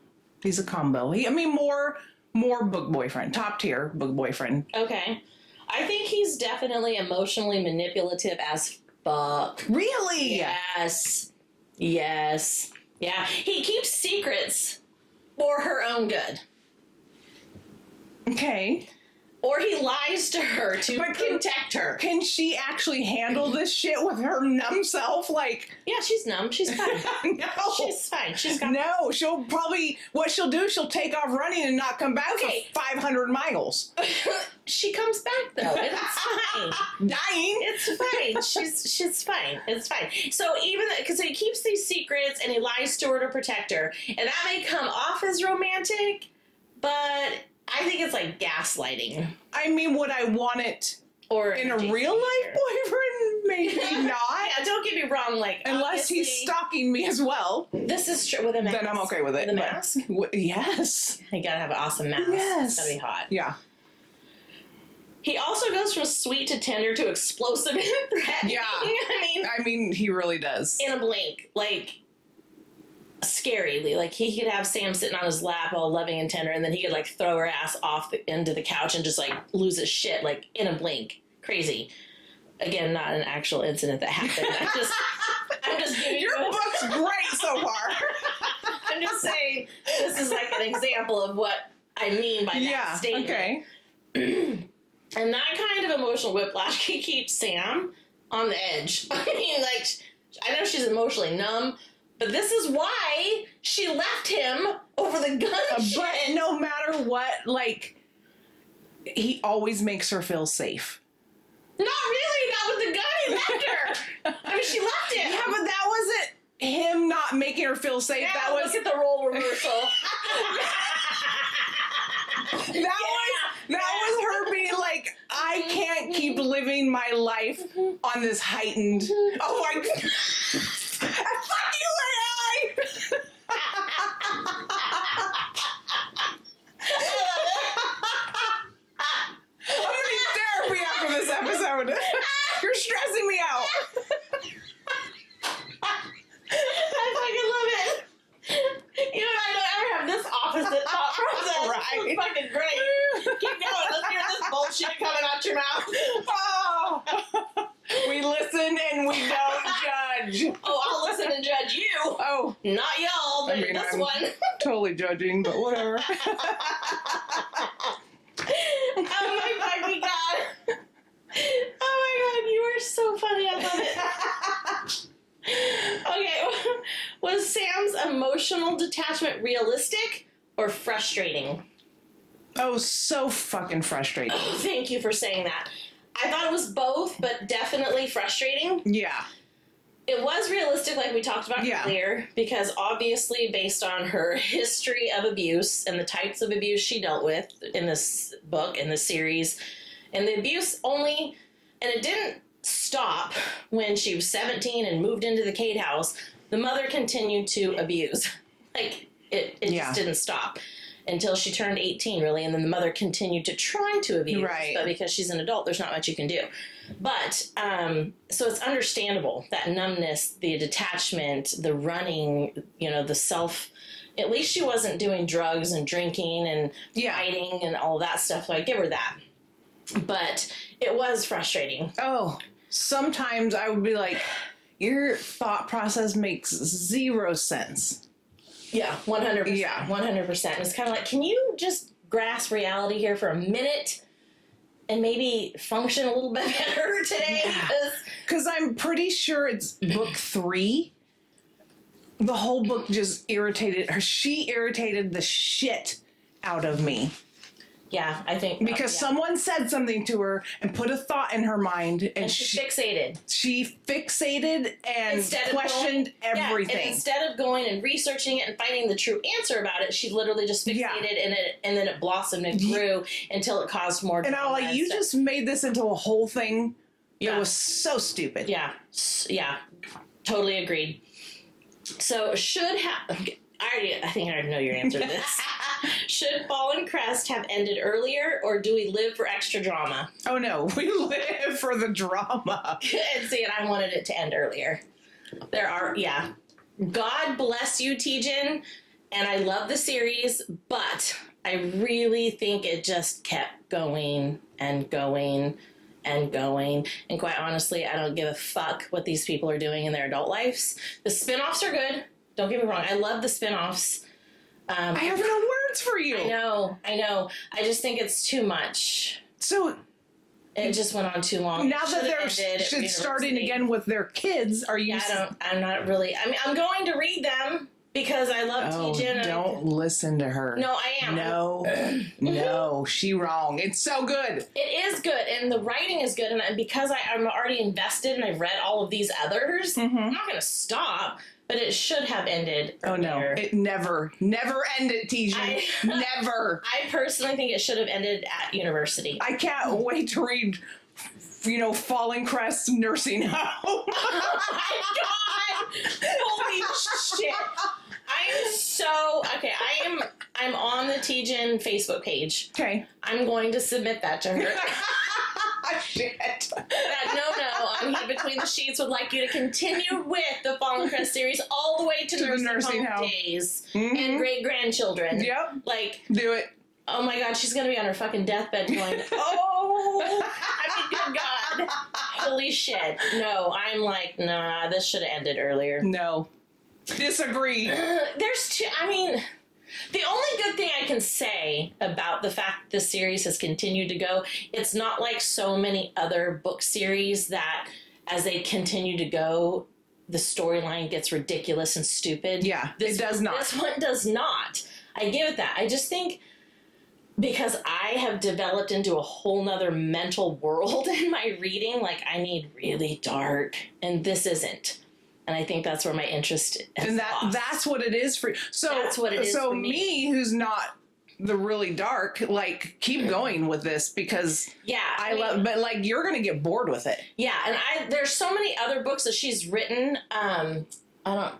More book boyfriend, top tier book boyfriend. Okay. I think he's definitely emotionally manipulative as fuck. Really? Yes. Yes. Yeah. He keeps secrets for her own good. Okay. Or he lies to her to protect her. Can she actually handle this shit with her numb self? Like, yeah, she's numb. She's fine. No. She's fine. She's got no, she'll probably, what she'll do, she'll take off running and not come back for 500 miles. She comes back, though. It's fine. Dying. It's fine. She's fine. It's fine. So even, because he keeps these secrets and he lies to her to protect her, and that may come off as romantic, but I think it's like gaslighting. I mean, would I want it or in a real life boyfriend? Maybe not. Yeah, don't get me wrong. Like, unless he's stalking me as well. This is true with a mask. Then I'm okay with it. With a mask? Yes. You gotta have an awesome mask. Yes. It's gotta be hot. Yeah. He also goes from sweet to tender to explosive and threatening. Yeah. I mean, he really does. In a blink. Like, scarily. Like, he could have Sam sitting on his lap all loving and tender, and then he could, like, throw her ass off into the couch and just, like, lose his shit, like, in a blink. Crazy. Again, not an actual incident that happened. I'm just giving Your book's great so far. I'm just saying, this is, like, an example of what I mean by that statement. Okay. And that kind of emotional whiplash can keep Sam on the edge. I mean, like, I know she's emotionally numb, but this is why she left him over the gun shit. But no matter what, like, he always makes her feel safe. Not really, not with the gun. He left her. I mean, she left him. Yeah, but that wasn't him not making her feel safe. Yeah, That was look at the role reversal. that was her being like, I can't keep living my life on this heightened. Oh my god! Fuck you, AI! I'm gonna need therapy after this episode. You're stressing me out. I fucking love it. You know, I don't ever have this opposite thought process. Right. It's fucking great. Keep going. Let's hear this bullshit coming out your mouth. Oh. We listen and we don't judge. Oh, I'll listen and judge you. Oh, Not y'all, but this I'm one. totally judging, but whatever. Oh my fucking god. Oh my god, you are so funny. I love it. Okay, was Sam's emotional detachment realistic or frustrating? Oh, so fucking frustrating. Oh, thank you for saying that. I thought it was both, but definitely frustrating. Yeah. It was realistic, like we talked about earlier, because obviously based on her history of abuse and the types of abuse she dealt with in this book, in this series, and the abuse only, and it didn't stop when she was 17 and moved into the Cade house. The mother continued to abuse. Like, it just didn't stop until she turned 18, really, and then the mother continued to try to abuse. Right. But because she's an adult, there's not much you can do. But, so it's understandable, that numbness, the detachment, the running, you know, the self, at least she wasn't doing drugs and drinking and fighting and all that stuff, so I give her that. But it was frustrating. Oh, sometimes I would be like, your thought process makes zero sense. Yeah, 100%. Yeah. 100%. It's kind of like, can you just grasp reality here for a minute and maybe function a little bit better today? Because I'm pretty sure it's book 3. The whole book just irritated her. She irritated the shit out of me. Yeah, I think. Because someone said something to her and put a thought in her mind. And she fixated. She fixated and questioned everything. And instead of going and researching it and finding the true answer about it, she literally just fixated in it, and then it blossomed and grew until it caused more drama. And I was like, you just made this into a whole thing that was so stupid. Yeah. Yeah. Totally agreed. So I think I already know your answer to this. Should Fallen Crest have ended earlier, or do we live for extra drama? Oh no, we live for the drama. And see, and I wanted it to end earlier. God bless you, Tijan, and I love the series, but I really think it just kept going and going and going. And quite honestly, I don't give a fuck what these people are doing in their adult lives. The spinoffs are good. Don't get me wrong. I love the spinoffs. I have no words for you. I know. I just think it's too much. So it just went on too long. Now that they're starting again with their kids, are you? I'm not really. I mean, I'm going to read them because I love Tijan. Don't listen to her. No, I am. No, she wrong. It's so good. It is good, and the writing is good, and because I'm already invested and I've read all of these others, I'm not going to stop. But it should have ended earlier. Oh no, it never ended, Tijan. Never. I personally think it should have ended at university. I can't wait to read, Fallen Crest nursing home. Oh my god! Holy shit! I'm on the Tijan Facebook page. Okay. I'm going to submit that to her. Shit. That No-No on Heat Between the Sheets would like you to continue with the Fallen Crest series all the way to the nursing home days and great-grandchildren. Yep. Do it. Oh my god, she's going to be on her fucking deathbed going, good god. Holy shit. No, I'm like, nah, this should have ended earlier. No. Disagree. The only good thing I can say about the fact this series has continued to go, it's not like so many other book series that as they continue to go, the storyline gets ridiculous and stupid. Yeah, it does not. This one does not. I give it that. I just think because I have developed into a whole nother mental world in my reading, like I need really dark, and this isn't. And I think that's where my interest is. And that's what it is for. So that's what it is so for me, who's not the really dark, like keep going with this because I love, but like you're gonna get bored with it. Yeah, and there's so many other books that she's written. I don't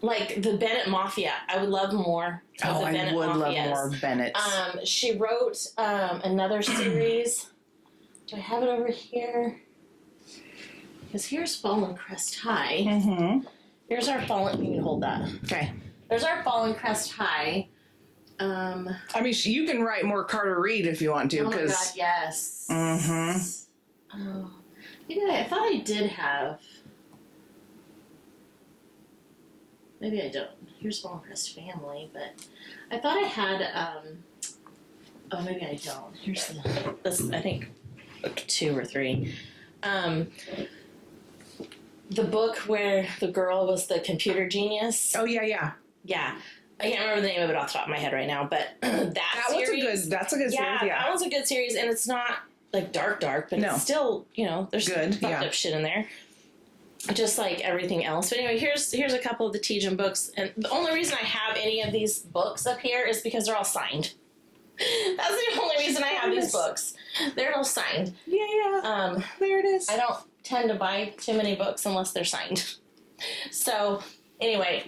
like the Bennett Mafia. I would love more. Of the Bennett love Mafias. more Bennett. She wrote another series. Do I have it over here? Because here's Fallen Crest High. Mm-hmm. Here's our Fallen. You can hold that. Okay. There's our Fallen Crest High. I mean, you can write more Carter Reed if you want to. Oh my God, yes. Mm-hmm. Oh, maybe I thought I did have. Maybe I don't. Here's Fallen Crest Family, but I thought I had. Oh, maybe I don't. Here's this. I think book 2 or 3. The book where the girl was the computer genius. Oh yeah. Yeah. I can't remember the name of it off the top of my head right now, but that's a good series. Yeah, that one's a good series, and it's not like dark, but it's still, there's good, some fucked up shit in there, just like everything else. But anyway, here's a couple of the Tijan books, and the only reason I have any of these books up here is because they're all signed. That's the only reason I have these books. They're all signed. Yeah. There it is. I don't tend to buy too many books unless they're signed. So anyway,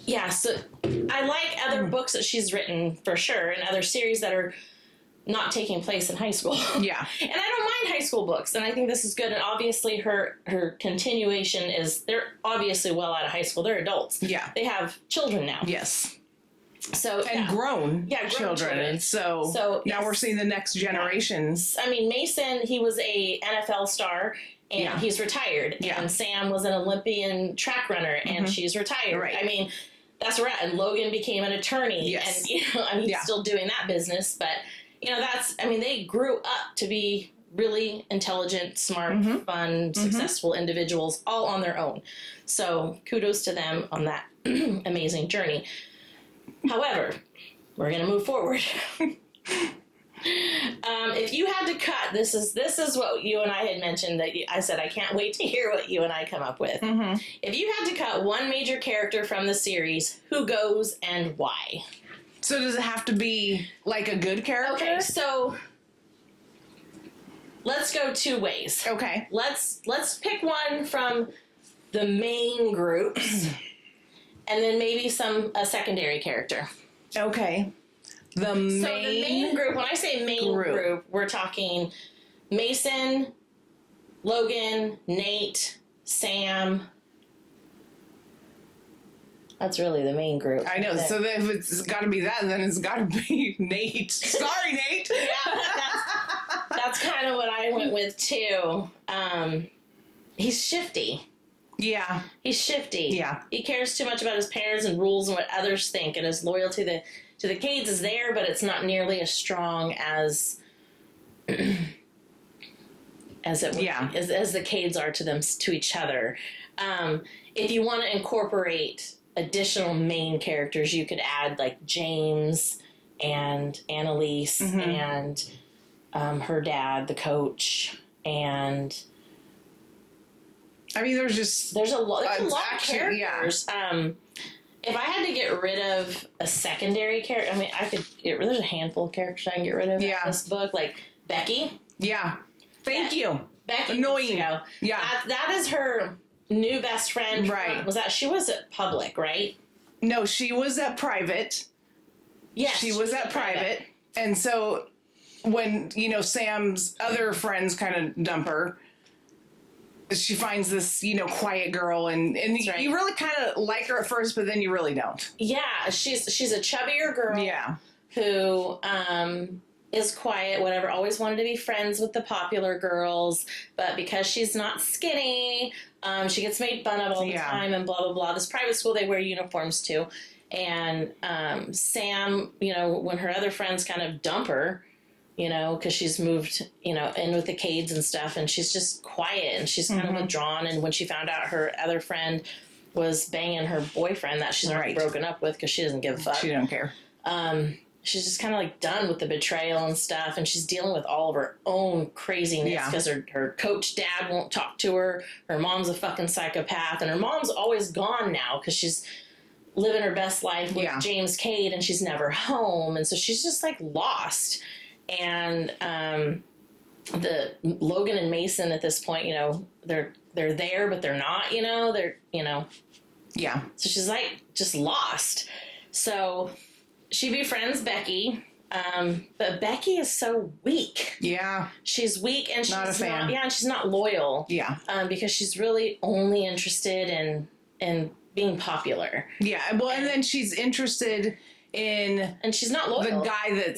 yeah, so I like other books that she's written for sure, and other series that are not taking place in high school. Yeah. And I don't mind high school books, and I think this is good. And obviously her continuation is, they're obviously well out of high school. They're adults. Yeah. They have children now. Yes. So and grown children. And so now we're seeing the next generations. I mean, Mason, he was a NFL star, and he's retired. Yeah. And Sam was an Olympian track runner, and she's retired. Right. I mean, that's right. And Logan became an attorney. Yes. And, he's still doing that business. But, they grew up to be really intelligent, smart, fun, successful individuals all on their own. So kudos to them on that amazing journey. However, we're going to move forward. If you had to cut, this is what you and I had mentioned, that I said I can't wait to hear what you and I come up with. Mm-hmm. If you had to cut one major character from the series, who goes and why? So does it have to be like a good character? Okay, so let's go 2 ways. Okay. Let's pick one from the main groups, and then maybe a secondary character. Okay. The main group, when I say main group, we're talking Mason, Logan, Nate, Sam. That's really the main group. I know. So if it's got to be that, then it's got to be Nate. Sorry, Nate. Yeah, that's kind of what I went with too. He's shifty. Yeah. He's shifty. Yeah. He cares too much about his parents and rules and what others think, and his loyalty to the Cades is there, but it's not nearly as strong as as the Cades are to each other. If you want to incorporate additional main characters, you could add like James and Annalise and her dad, the coach, and I mean, there's a lot of characters. Yeah. If I had to get rid of a secondary character, I mean, I could get rid. There's a handful of characters I can get rid of in this book, like Becky. Yeah. Thank you. Becky. Annoying. Yeah. That is her new best friend. Right. She was at public, right? No, she was at private. Yes. She was at private. And so when, Sam's other friends kind of dump her, she finds this, quiet girl, and right. you really kind of like her at first, but then you really don't. Yeah, she's a chubbier girl. Yeah. Who is quiet, whatever, always wanted to be friends with the popular girls, but because she's not skinny, she gets made fun of all the time and blah, blah, blah. This private school, they wear uniforms too. And Sam, when her other friends kind of dump her, you know, because she's moved, you know, in with the Cades and stuff, and she's just quiet and she's kind of withdrawn. And when she found out her other friend was banging her boyfriend that she's already broken up with because she doesn't give a fuck. She don't care. She's just kind of like done with the betrayal and stuff, and she's dealing with all of her own craziness because her coach dad won't talk to her. Her mom's a fucking psychopath, and her mom's always gone now because she's living her best life with James Cade, and she's never home, and so she's just like lost. And the Logan and Mason at this point, you know, they're there, but they're not, you know, so she's like just lost. So she befriends Becky, but Becky is so weak. Yeah, she's weak, and she's not a fan. And she's not loyal. Yeah, because she's really only interested in being popular. Yeah, well, and then she's interested in, and she's not loyal. The guy that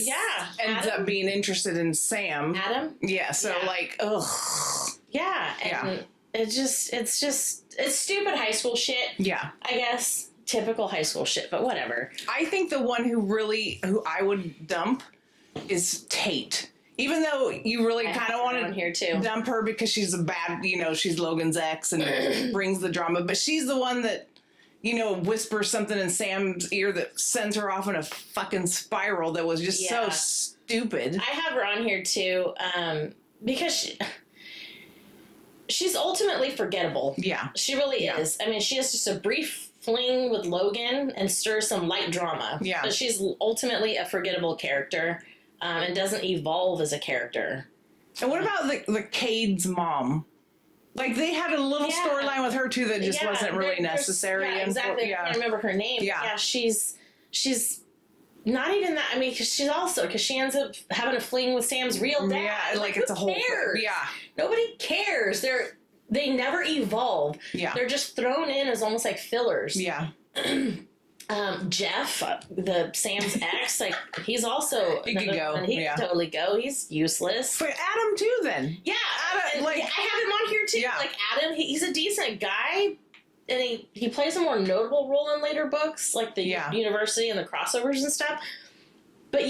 ends up being interested in Sam. Adam. Yeah. So like, ugh. Yeah, and it's stupid high school shit. Yeah, I guess typical high school shit, but whatever. I think the one who I would dump is Tate. Even though you really kind of want to dump her because she's a bad, you know, she's Logan's ex and brings the drama, but she's the one that, you know, whispers something in Sam's ear that sends her off in a fucking spiral that was just so stupid. I have her on here too, because she's ultimately forgettable. Yeah. She really is. I mean, she has just a brief fling with Logan and stirs some light drama. Yeah. But she's ultimately a forgettable character, and doesn't evolve as a character. And what about the Cade's mom? Like, they had a little storyline with her, too, that just wasn't really necessary. Yeah, exactly. I can't remember her name. Yeah, she's not even that. I mean, because she ends up having a fling with Sam's real dad. Yeah, like it's a whole... Yeah. Nobody cares. They never evolve. Yeah. They're just thrown in as almost like fillers. Yeah. Jeff, the Sam's ex, like, he's also he could go. He could totally go. He's useless. But Adam too, then. Yeah, Adam, like I have him on here too. Yeah. Like Adam, he's a decent guy, and he plays a more notable role in later books, like the university and the crossovers and stuff. But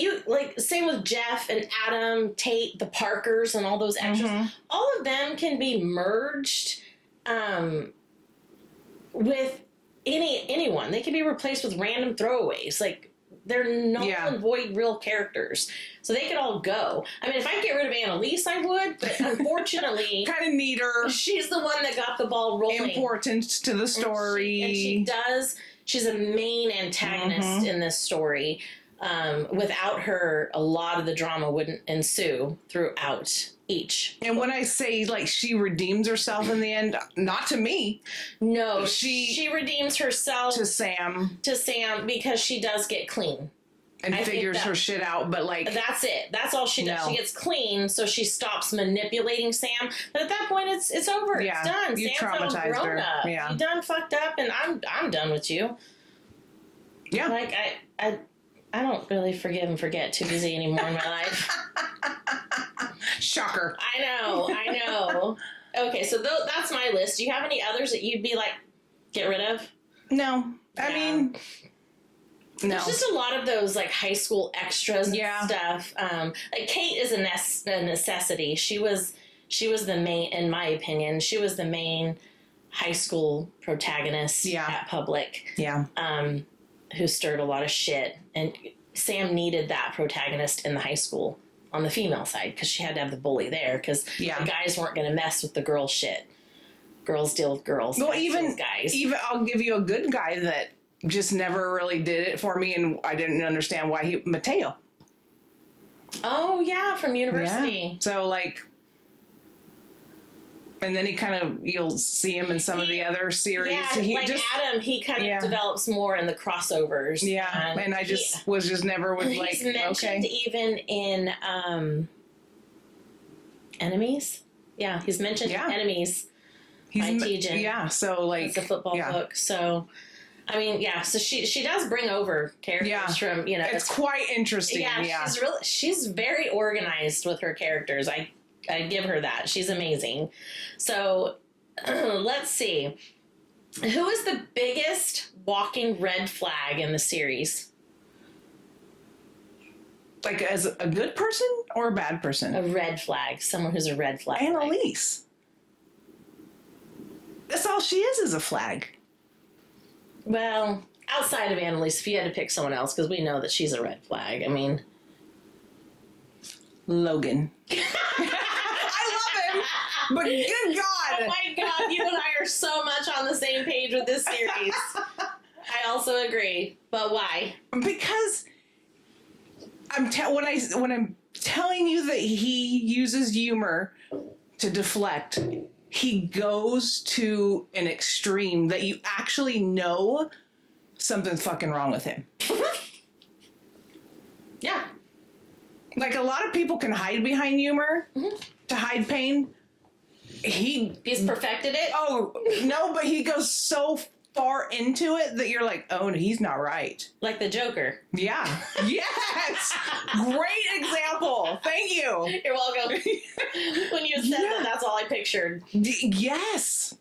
same with Jeff and Adam, Tate, the Parkers, and all those extras. Mm-hmm. All of them can be merged with anyone. They can be replaced with random throwaways. Like, they're null and void real characters. So they could all go. I mean, if I could get rid of Annalise, I would, but unfortunately... kind of need her. She's the one that got the ball rolling. Important to the story. And she does. She's a main antagonist in this story. Without her, a lot of the drama wouldn't ensue throughout each. And when I say, like, she redeems herself in the end, not to me. No, she redeems herself to Sam. Because she does get clean. And figures her shit out, but like... That's it. That's all she does. She gets clean, so she stops manipulating Sam. But at that point, it's over. Yeah, it's done. You Sam's traumatized all grown her. up. Yeah. You done fucked up, and I'm done with you. Yeah. Like, I don't really forgive and forget too busy anymore in my life. Shocker. I know. Okay, so that's my list. Do you have any others that you'd be like, get rid of? No. I mean, no. There's just a lot of those like high school extras and stuff. Like Kate is a necessity. She was the main, in my opinion, she was the main high school protagonist at Public. Yeah. Who stirred a lot of shit. And Sam needed that protagonist in the high school on the female side because she had to have the bully there because the guys weren't going to mess with the girl shit. Girls deal with girls. Well, even I'll give you a good guy that just never really did it for me, and I didn't understand why Mateo. Oh, yeah, from university. Yeah. So, like... And then you'll see him in some of the other series. Yeah, Adam, he kind of develops more in the crossovers. Yeah, and I was just never with like, he's mentioned even in Enemies. Yeah, he's mentioned in Enemies by Tijan. Yeah, so like... It's a football book, so... I mean, so she does bring over characters from, you know... It's quite interesting, yeah. She's very organized with her characters. I give her that. She's amazing. So, let's see. Who is the biggest walking red flag in the series? Like as a good person or a bad person? A red flag. Someone who's a red flag. Annalise. That's all she is a flag. Well, outside of Annalise, if you had to pick someone else, because we know that she's a red flag. I mean... Logan. I love him, but good God. Oh my God, you and I are so much on the same page with this series. I also agree, but why? Because when I'm telling you that he uses humor to deflect, he goes to an extreme that you actually know something's fucking wrong with him. Yeah. Like, a lot of people can hide behind humor to hide pain. He's perfected it? Oh, no, but he goes so far into it that you're like, oh, he's not right. Like the Joker. Yeah. Yes! Great example. Thank you. You're welcome. When you said that, that's all I pictured. Yes.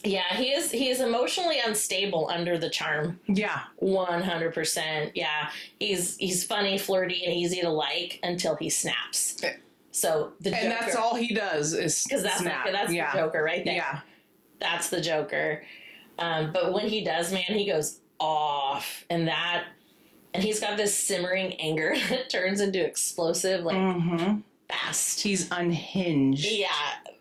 Yeah, he is emotionally unstable under the charm. Yeah. 100%. Yeah. He's funny, flirty, and easy to like until he snaps. So the Joker. And that's all he does is Because that's snap. the Joker right there. Yeah. That's the Joker. But when he does, man, he goes off. And he's got this simmering anger that turns into explosive, like, fast. He's unhinged. Yeah.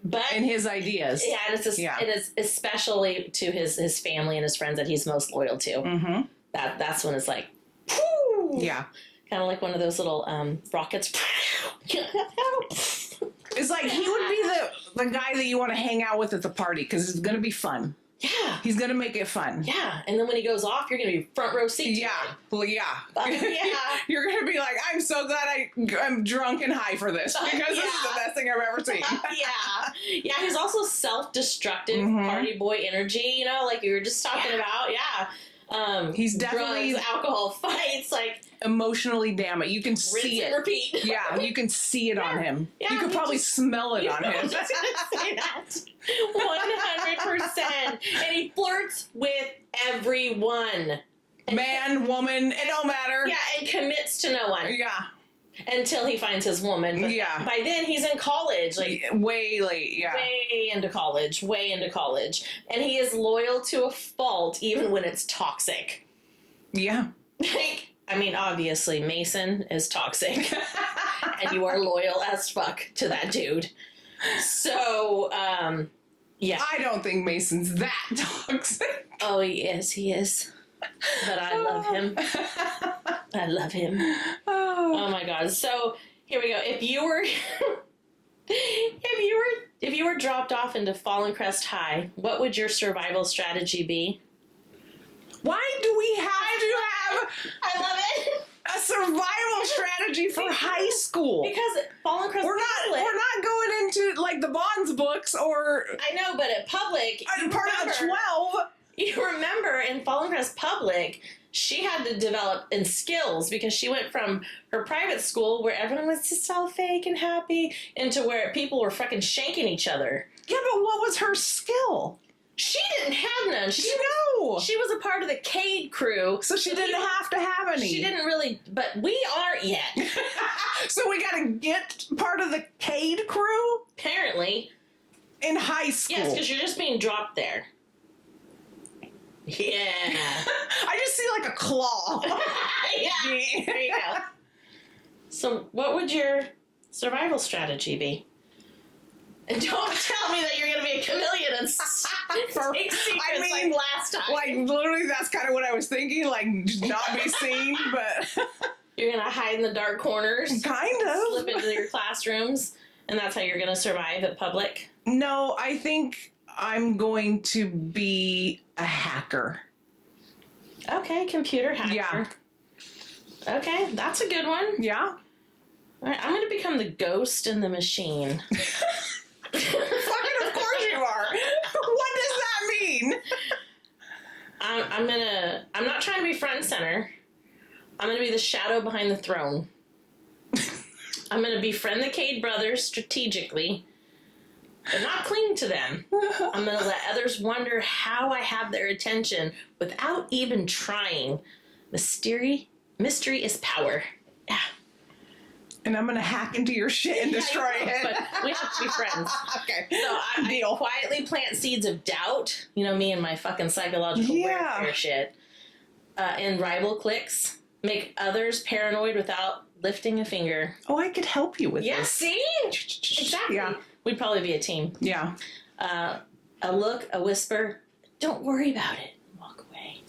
But in his ideas. Yeah, and it is especially to his family and his friends that he's most loyal to. Mm-hmm. That's when it's like, whoo! Yeah. Kind of like one of those little rockets. It's like he would be the guy that you want to hang out with at the party because it's going to be fun. Yeah. He's going to make it fun. Yeah. And then when he goes off, you're going to be front row seat. Yeah. Well, yeah. Yeah. You're going to be like, I'm so glad I'm drunk and high for this because this is the best thing I've ever seen. Yeah. Yeah. He's also self-destructive party boy energy, you know, like you were just talking about. Yeah. He's definitely drugs, alcohol, fights, like emotionally damaged. You can see it. Repeat. Yeah, you can see it on him. Yeah, you could probably smell it on him. I was just gonna say that. 100%. And he flirts with everyone. Man, woman, it don't matter. Yeah, and commits to no one. Yeah. Until he finds his woman. But yeah. By then he's in college. Like way late, yeah. Way into college. And he is loyal to a fault even when it's toxic. Yeah. Like, I mean, obviously Mason is toxic. And you are loyal as fuck to that dude. So, yeah. I don't think Mason's that toxic. Oh, he is. But I love him. I love him. Oh my God. So here we go. If you were dropped off into Fallen Crest High, what would your survival strategy be? Why do we have I love it. A survival strategy for high school? Because Fallen Crest we're not going into like the Bonds books or I know, but at public part of the 12. You remember in Fallen Crest Public, she had to develop in skills because she went from her private school where everyone was just all fake and happy into where people were fucking shanking each other. Yeah, but what was her skill? She didn't have none. She was a part of the Cade crew. So she didn't have to have any. She didn't really, but we aren't yet. So we gotta get part of the Cade crew? Apparently. In high school. Yes, because you're just being dropped there. Yeah. I just see like a claw. Yeah. There you go. So what would your survival strategy be? And don't tell me that you're going to be a chameleon and take secrets like last time. Like, literally, that's kind of what I was thinking. Like, not be seen, but... You're going to hide in the dark corners. Kind of. Slip into your classrooms. And that's how you're going to survive at public? No, I think I'm going to be a hacker. Okay, computer hacker. Yeah. Okay, that's a good one. Yeah. All right, I'm going to become the ghost in the machine. Fucking of course you are. What does that mean? I'm not trying to be front and center. I'm going to be the shadow behind the throne. I'm going to befriend the Cade brothers strategically, but not cling to them. I'm going to let others wonder how I have their attention without even trying. Mystery is power. Yeah. And I'm going to hack into your shit and destroy it. But we have to be friends. Okay. So I quietly plant seeds of doubt. You know, me and my fucking psychological warfare shit. In rival cliques. Make others paranoid without lifting a finger. Oh, I could help you with this. See? Exactly. Yeah. We'd probably be a team. Yeah. A look, a whisper, don't worry about it. Walk away.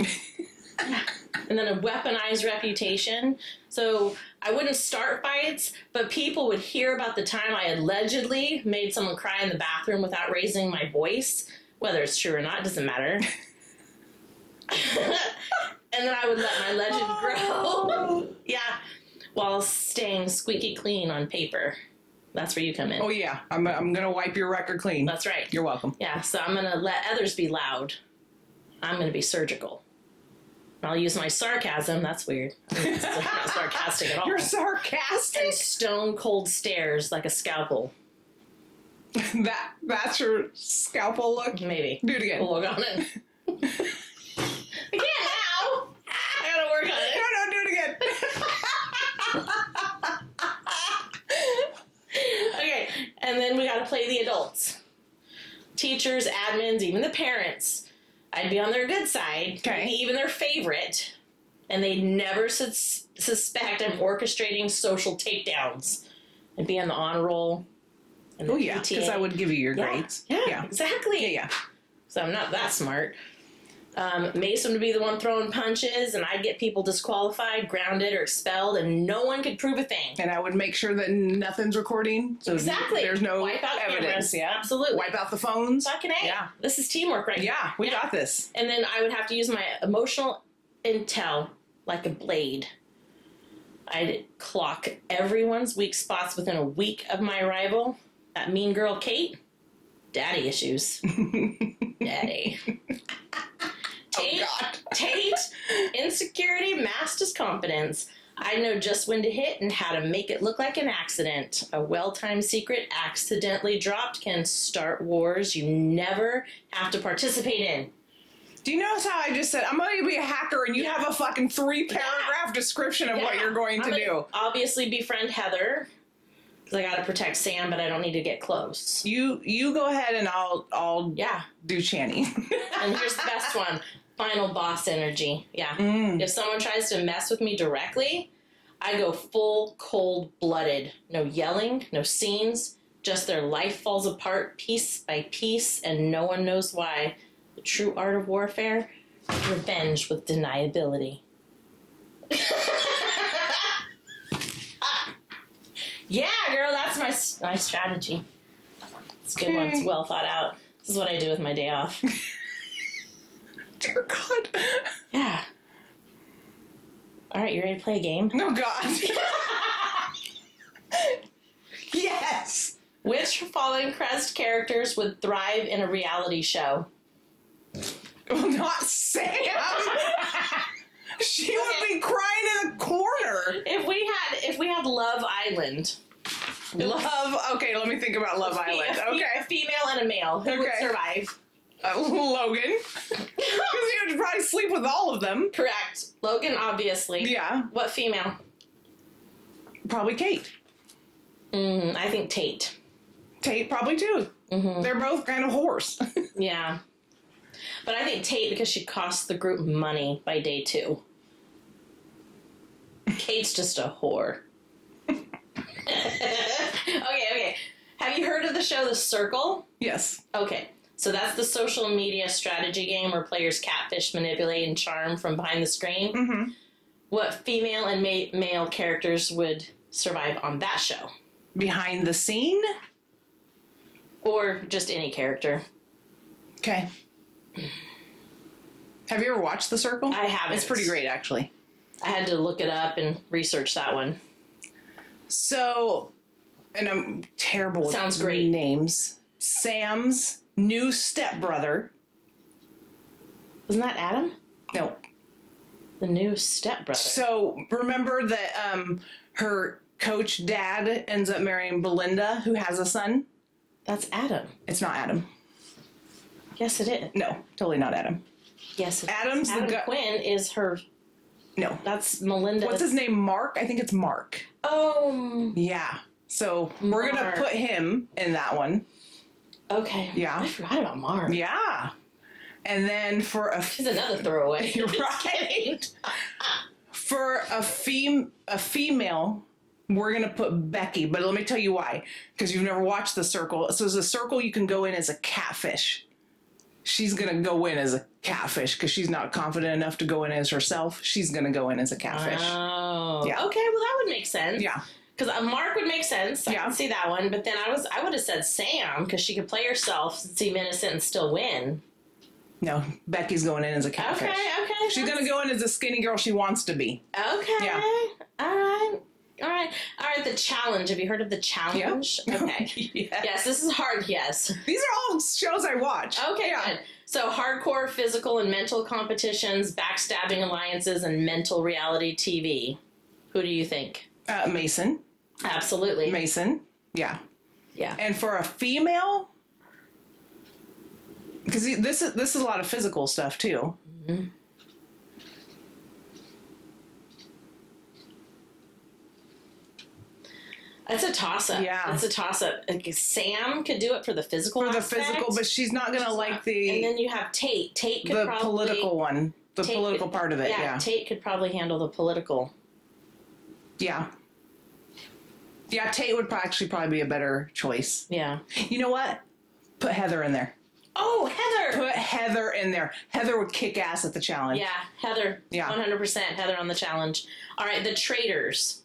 Yeah. And then a weaponized reputation. So I wouldn't start fights, but people would hear about the time I allegedly made someone cry in the bathroom without raising my voice. Whether it's true or not, doesn't matter. And then I would let my legend grow. Yeah. While staying squeaky clean on paper. That's where you come in. Oh, yeah. I'm going to wipe your record clean. That's right. You're welcome. Yeah, so I'm going to let others be loud. I'm going to be surgical. I'll use my sarcasm. That's weird. It's not sarcastic at all. You're sarcastic? And stone cold stares like a scalpel. That's your scalpel look? Maybe. Do it again. We'll work on it. I can't now. I gotta work on it. No, do it again. Okay, and then we gotta play the adults. Teachers, admins, even the parents. I'd be on their good side, okay. Maybe even their favorite, and they'd never suspect I'm orchestrating social takedowns. I'd be on the honor roll. Oh, yeah, because I would give you your grades. Yeah, exactly. Yeah. So I'm not that smart. Mason would be the one throwing punches, and I'd get people disqualified, grounded, or expelled, and no one could prove a thing. And I would make sure that nothing's recording. So exactly. There's no Wipe out evidence. Cameras. Yeah. Absolutely. Wipe out the phones. Fucking A. Yeah. This is teamwork right now. Yeah, we got this. And then I would have to use my emotional intel like a blade. I'd clock everyone's weak spots within a week of my arrival. That mean girl, Kate, daddy issues. Daddy. Tate, insecurity masked as confidence. I know just when to hit and how to make it look like an accident. A well-timed secret accidentally dropped can start wars you never have to participate in. Do you notice how I just said, I'm going to be a hacker, and you have a fucking 3-paragraph description of what you're going to do? Obviously befriend Heather, because I got to protect Sam, but I don't need to get close. You go ahead, and I'll do Channy. And here's the best one. Final boss energy. Yeah. If someone tries to mess with me directly, I go full cold-blooded. No yelling, no scenes, just their life falls apart piece by piece, and no one knows why. The true art of warfare, revenge with deniability. Yeah, girl, that's my strategy. It's a good one. It's well thought out. This is what I do with my day off. Dear God. Yeah. All right, you ready to play a game? Oh, God. Yes. Which Fallen Crest characters would thrive in a reality show? Well, not Sam. She would be crying in a corner. If we had Love Island. Okay, let me think about Love Island. Okay. A female and a male. Who would survive? Logan. Because he would probably sleep with all of them. Correct. Logan, obviously. Yeah. What female? Probably Kate. I think Tate. Tate probably too. Mm-hmm. They're both kind of whores. Yeah. But I think Tate because she costs the group money by day 2. Kate's just a whore. Okay. Have you heard of the show The Circle? Yes. Okay. So that's the social media strategy game where players catfish, manipulate, and charm from behind the screen. Mm-hmm. What female and male characters would survive on that show? Behind the scene? Or just any character. Okay. Have you ever watched The Circle? I haven't. It's pretty great, actually. I had to look it up and research that one. So, and I'm terrible with Sounds great. Names. Sam's new stepbrother. Wasn't that Adam? No. The new stepbrother. So, remember that her coach dad ends up marrying Belinda, who has a son? That's Adam. It's not Adam. Yes, it is. No, totally not Adam. Yes, it Adam's is. Adam the Quinn is her No. That's Melinda. What's his name? Mark? I think it's Mark. Oh. Yeah. So we're going to put him in that one. Okay. Yeah. I forgot about Mark. Yeah. And then for She's another throwaway. You're right. For a female, we're going to put Becky. But let me tell you why. Because you've never watched The Circle. So as a circle, you can go in as a catfish. She's going to go in as a catfish because she's not confident enough to go in as herself. She's going to go in as a catfish. Oh. Yeah. Okay, well, that would make sense. Yeah. Because Mark would make sense. I Yeah. can see that one. But then I would have said Sam because she could play herself, seem innocent, and still win. No, Becky's going in as a catfish. Okay. She's going to go in as the skinny girl she wants to be. Okay. Yeah. All right. The challenge. Have you heard of the challenge? Yep. Okay. Yes. Yes, this is hard. Yes. These are all shows I watch. Okay, Yeah. good. So hardcore physical and mental competitions, backstabbing alliances, and mental reality TV. Who do you think? Mason. Absolutely. Mason. Yeah. Yeah. And for a female, because this is a lot of physical stuff too. Mm-hmm. That's a toss-up. Yeah. It's a toss-up. Like, Sam could do it for the physical For the aspect. physical, but she's not going to like And then you have Tate. Tate could the probably... political one. The Tate political could- part of it, yeah. Tate could probably handle the political. Yeah. Yeah, Tate would probably be a better choice. Yeah. You know what? Put Heather in there. Oh, Heather! Put Heather in there. Heather would kick ass at the challenge. Yeah, Heather. Yeah. 100% Heather on the challenge. All right, the traitors.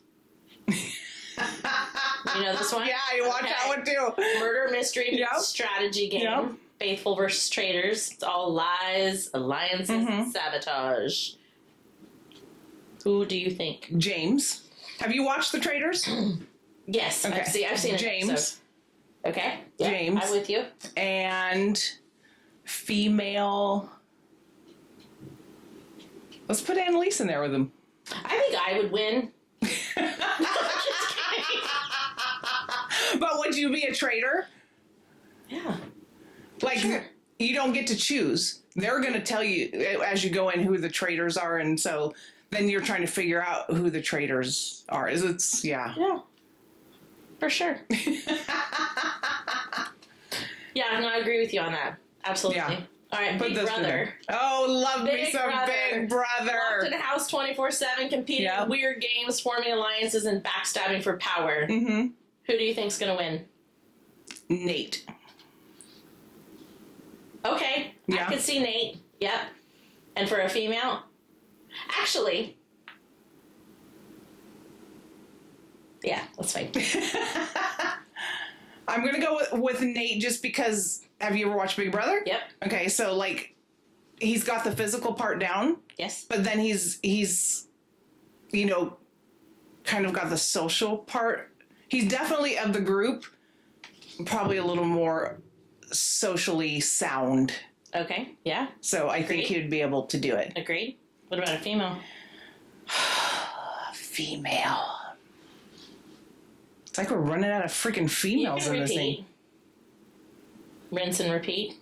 You know this one? Yeah, you watch that one too. Murder mystery Yep. strategy game. Yep. Faithful versus traitors. It's all lies, alliances, and sabotage. Who do you think? James. Have you watched The Traitors? Yes, Okay. I've seen it. James. Okay. Yeah, James. I'm with you. And female. Let's put Annalise in there with him. I think I would win. But would you be a traitor? Yeah. Like, Sure. you don't get to choose. They're going to tell you as you go in who the traitors are, and so then you're trying to figure out who the traitors are. Yeah. Yeah. For sure. Yeah, no, I agree with you on that. Absolutely. Yeah. All right, Put Big this in Brother. there. Oh, love me Big some Brother. Big Locked in Brother. a house 24/7, competing Yep. in weird games, forming alliances, and backstabbing for power. Mm-hmm. Who do you think's gonna win? Nate. Okay, Yeah. I could see Nate. Yep. And for a female, actually, yeah, that's fine. I'm going to go with Nate just because, have you ever watched Big Brother? Yep. Okay, so, like, he's got the physical part down, Yes. but then he's you know, kind of got the social part. He's definitely, of the group, probably a little more socially sound. Okay. Yeah. So I think Agreed. he'd be able to do it. Agreed. What about a female? Female. It's like we're running out of freaking females You can in this repeat. thing. Rinse and repeat.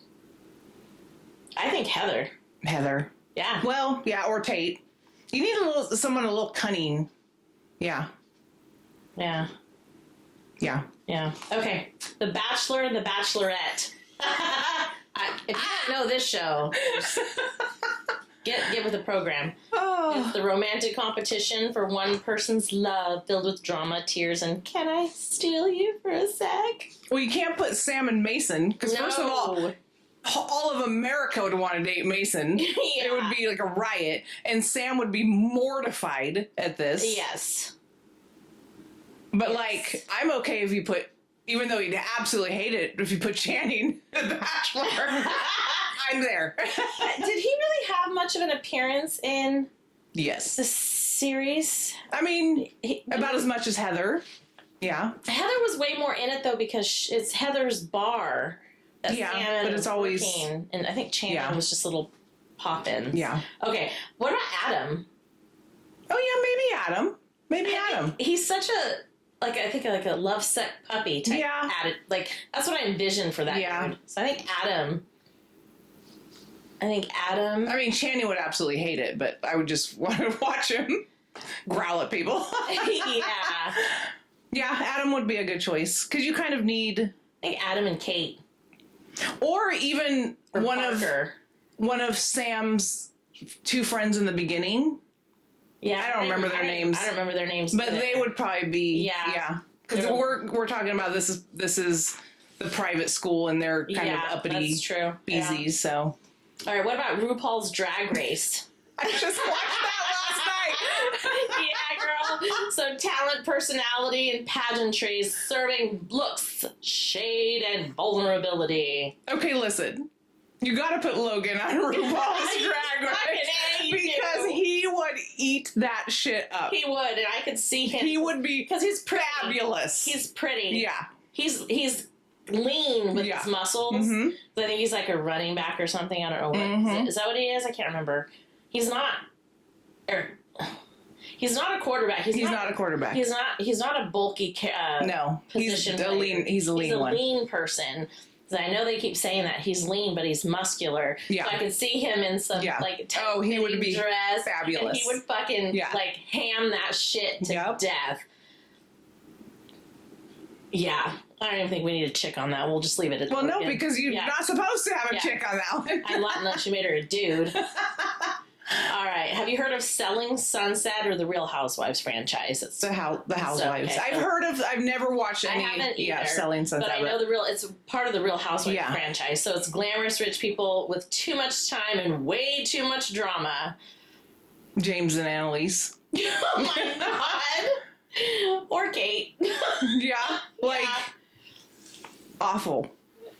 I think Heather. Heather. Yeah. Well, yeah, or Tate. You need someone a little cunning. Yeah. Yeah. Yeah. Yeah. Okay. The Bachelor and the Bachelorette. If you don't know this show, get with the program. Oh. It's the romantic competition for one person's love, filled with drama, tears, and can I steal you for a sec? Well, you can't put Sam and Mason because first of all of America would want to date Mason. Yeah. It would be like a riot, and Sam would be mortified at this. Yes. But Yes. like, I'm okay if you put, even though you'd absolutely hate it, if you put Channing, the Bachelor, I'm there. Did he really have much of an appearance in Yes. the series? I mean, He- about as much as Heather. Yeah. Heather was way more in it though because it's Heather's bar. That Yeah, Sam but it's was always- working, and I think Chandler Yeah. was just little pop-ins. Yeah. Okay, what about Adam? Oh, yeah, maybe Adam. Maybe Adam. He's such a I think like a lovesick puppy type. Yeah. Like that's what I envisioned for that Yeah. dude. So I think Adam. I think Adam. I mean, Channing would absolutely hate it, but I would just want to watch him growl at people. Yeah. Yeah, Adam would be a good choice because you kind of need, I think Adam and Kate. or even Or one Parker. of Sam's two friends in the beginning. Yeah, I don't remember their names. I don't remember their names, But they would probably be, Yeah. because we're talking about this is the private school and they're kind of uppity, that's true. beezies. Yeah. So All right, what about RuPaul's Drag Race? I just watched that last night. Yeah, girl. So talent, personality, and pageantry, serving looks, shade, and vulnerability. Okay, listen. You got to put Logan on RuPaul's Drag Race because he would eat that shit up. He would, and I could see him. He would be because he's pretty. fabulous. He's pretty. Yeah. He's lean with his muscles. Mm-hmm. I think he's like a running back or something. I don't know what is that what he is? I can't remember. He's not. He's not a quarterback. He's not a quarterback. He's not a bulky. No, position he's a lean. He's a lean one. Lean person. I know they keep saying that he's lean, but he's muscular. Yeah. So I could see him in some like he would be dress, fabulous. And he would fucking like ham that shit to death. Yeah, I don't even think we need a chick on that. We'll just leave it at well, no, because you're not supposed to have a chick on that one. Unless you made her a dude. All right. Have you heard of Selling Sunset or the Real Housewives franchise? It's the Housewives. Okay. I've never watched any. I haven't either, Selling Sunset. But I know it's part of the Real Housewives franchise. So it's glamorous rich people with too much time and way too much drama. James and Annalise. Oh my god. Or Kate. Yeah. Awful.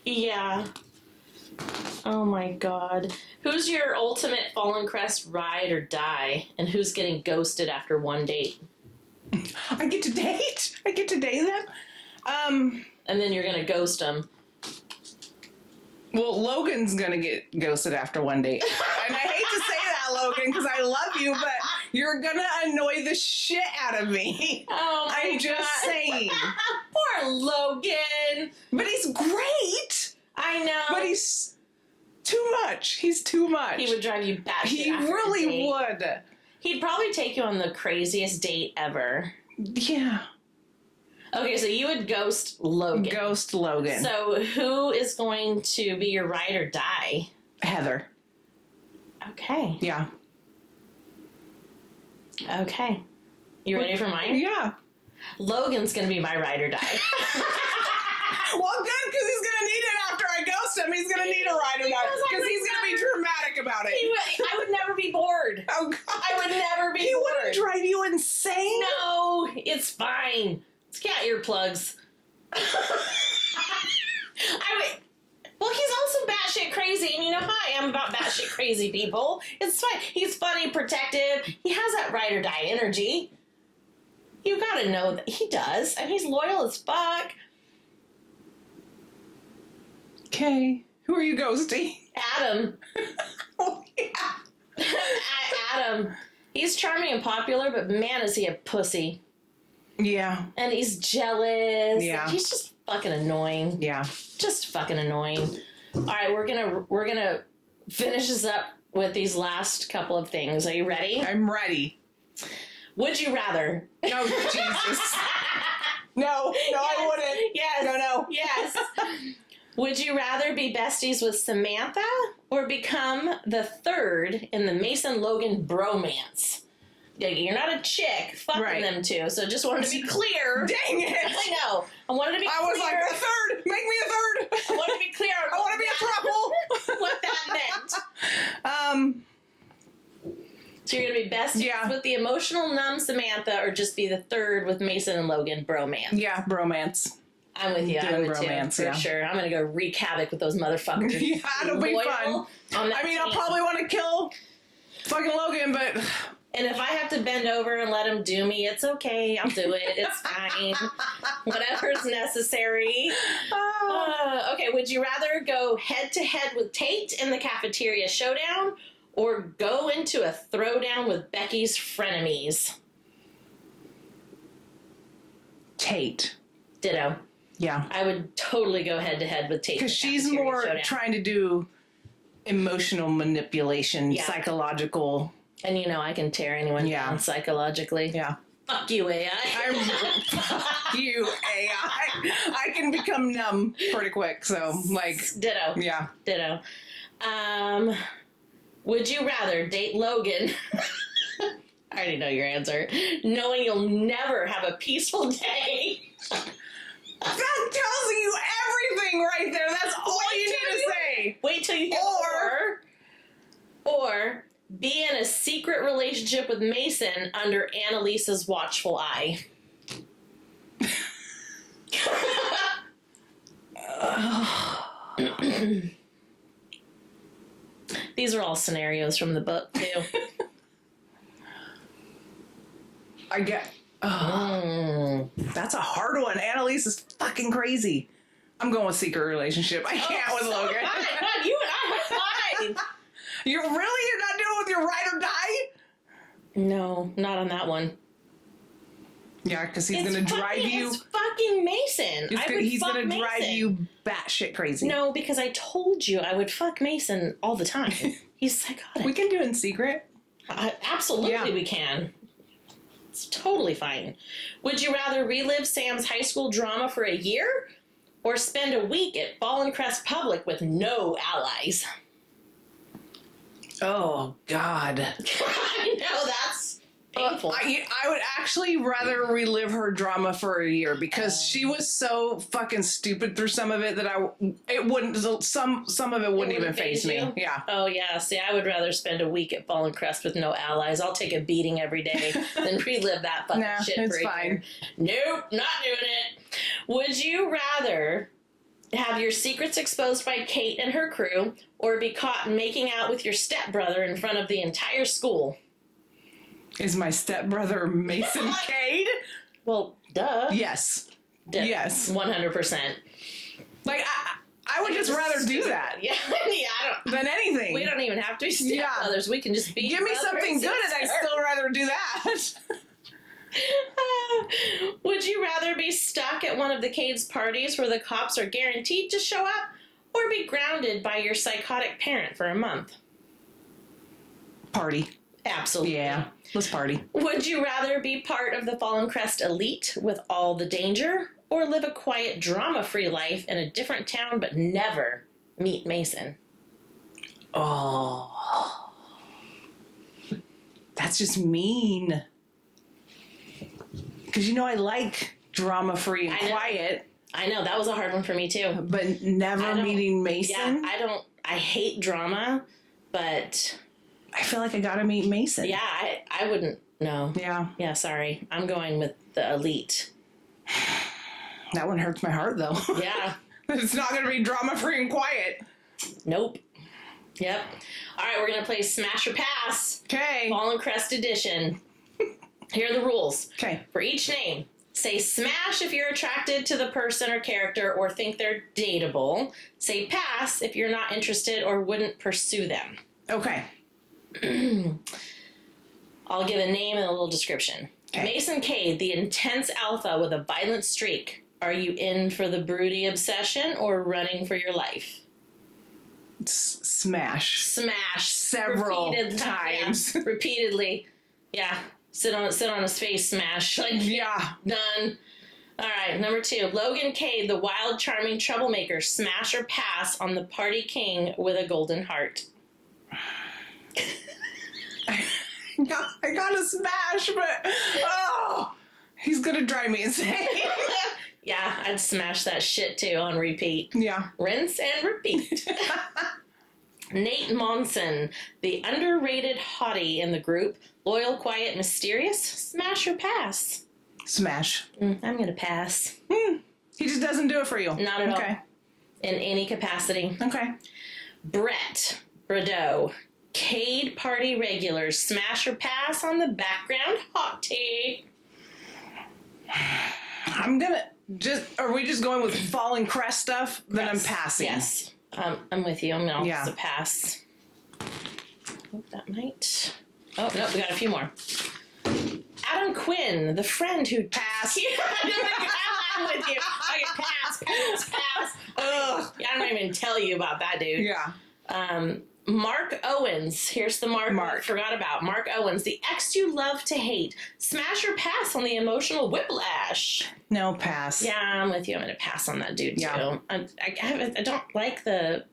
Yeah. Oh my god. Who's your ultimate Fallen Crest ride or die? And who's getting ghosted after one date? I get to date? I get to date them? And then you're gonna ghost them. Well, Logan's gonna get ghosted after one date. And I hate to say that, Logan, because I love you, but you're gonna annoy the shit out of me. Oh my I'm just saying. Poor Logan. But he's great. I know. But he's too much. He's too much. He would drive you batshit. He really would. He'd probably take you on the craziest date ever. Yeah. Okay, so you would ghost Logan. Ghost Logan. So who is going to be your ride or die? Heather. Okay. Yeah. Okay. You ready for mine? Yeah. Logan's going to be my ride or die. Well, good, because he's going to need it after I ghost him. He's going to need a ride or die, because he's going to be dramatic about it. I would never be bored. Oh, God. I would never be bored. He wouldn't drive you insane? No, it's fine. It's got earplugs. Well, he's also batshit crazy, and you know how I am about batshit crazy people. It's fine. He's funny, protective. He has that ride or die energy. You gotta know that he does, and he's loyal as fuck. Okay. Who are you ghosting? Adam. Oh, yeah. Adam. He's charming and popular, but man, is he a pussy. Yeah. And he's jealous. Yeah. He's just fucking annoying. Yeah. Just fucking annoying. All right, we're gonna finish this up with these last couple of things. Are you ready? I'm ready. Would you rather? No, Jesus. No, Yes. I wouldn't. Yes. No. Yes. Would you rather be besties with Samantha or become the third in the Mason Logan bromance? You're not a chick fucking them two, so just wanted to be clear. Dang it! I know. I wanted to be clear. I was like, a third! Make me a third! I wanted to be clear on I want to be a throuple! what that meant. So you're going to be besties with the emotional numb Samantha or just be the third with Mason and Logan bromance? Yeah, bromance. I'm with you. I would bromance, too, for sure. I'm going to go wreak havoc with those motherfuckers. Yeah, it'll be fun. I mean, I'll probably want to kill fucking Logan, but... And if I have to bend over and let him do me, it's okay. I'll do it. It's fine. Whatever's necessary. Okay, would you rather go head-to-head with Tate in the cafeteria showdown or go into a throwdown with Becky's frenemies? Tate. Ditto. Yeah. I would totally go head-to-head with Tate. Because she's more trying to do emotional manipulation, psychological. And I can tear anyone down psychologically. Yeah. Fuck you, AI. Fuck you, AI. I can become numb pretty quick, so Ditto. Yeah. Ditto. Would you rather date Logan? I already know your answer. Knowing you'll never have a peaceful day. That tells you everything right there. That's all you need to say. Wait till you hear or be in a secret relationship with Mason under Annalisa's watchful eye. These are all scenarios from the book, too. I get... That's a hard one. Annalise is fucking crazy. I'm going with secret relationship. I can't with Logan. God, you and I are fine. You're not doing with your ride or die? No, not on that one. Yeah, because he's going to drive you... It's fucking Mason. He's going to drive you batshit crazy. No, because I told you I would fuck Mason all the time. He's psychotic. We can do it in secret. Absolutely we can. It's totally fine. Would you rather relive Sam's high school drama for a year or spend a week at Fallen Crest Public with no allies? Oh, God. I know, that's painful. I would actually rather relive her drama for a year because she was so fucking stupid through some of it that some of it wouldn't even faze me. Yeah. Oh, yeah. See, I would rather spend a week at Fallen Crest with no allies. I'll take a beating every day than relive that fucking shit for a year. Nope, not doing it. Would you rather have your secrets exposed by Kate and her crew or be caught making out with your stepbrother in front of the entire school? Is my stepbrother Mason Cade? Well, duh. Yes. Yes. 100%. I would just rather do that. Yeah, I don't. Than anything. We don't even have to be stepbrothers. We can just be. Give me something good, and I'd still rather do that. Would you rather be stuck at one of the Cade's parties where the cops are guaranteed to show up, or be grounded by your psychotic parent for a month? Party. Absolutely. Yeah, let's party. Would you rather be part of the Fallen Crest elite with all the danger, or live a quiet, drama-free life in a different town but never meet Mason? Oh. That's just mean. Because I like drama-free and quiet. I know, that was a hard one for me too. But never meeting Mason? Yeah, I hate drama, but... I feel like I gotta meet Mason. Yeah, I wouldn't, no. Yeah. Yeah, sorry. I'm going with the elite. That one hurts my heart, though. Yeah. It's not gonna be drama-free and quiet. Nope. Yep. All right, we're gonna play Smash or Pass. Okay. Fallen Crest Edition. Here are the rules. Okay. For each name, say smash if you're attracted to the person or character or think they're dateable. Say pass if you're not interested or wouldn't pursue them. Okay. I'll give a name and a little description. Okay. Mason Cade, the intense alpha with a violent streak. Are you in for the broody obsession or running for your life? Smash. Smash. Several times. Yeah, repeatedly. Yeah. Sit on his face, smash. Yeah. Done. All right, number 2. Logan Cade, the wild, charming troublemaker. Smash or pass on the party king with a golden heart? I gotta smash, but he's gonna drive me insane. Yeah, I'd smash that shit too on repeat. Yeah. Rinse and repeat. Nate Monson, the underrated hottie in the group. Loyal, quiet, mysterious. Smash or pass? Smash. I'm gonna pass. He just doesn't do it for you. Not at all. In any capacity. Okay. Brett Bordeaux. Cade party regulars. Smash or pass on the background hottie? I'm gonna are we just going with Fallen Crest stuff? Then yes. I'm passing. Yes. I'm with you. I'm gonna also pass. Oh, that might. Oh, no, we got a few more. Adam Quinn, the friend who... Pass. I'm with you. Okay, pass. Ugh. Yeah, I don't even tell you about that dude. Yeah. Mark Owens. Here's the Mark. I forgot about Mark Owens. The ex you love to hate. Smash or pass on the emotional whiplash? No, pass. Yeah, I'm with you. I'm going to pass on that dude, too. I don't like the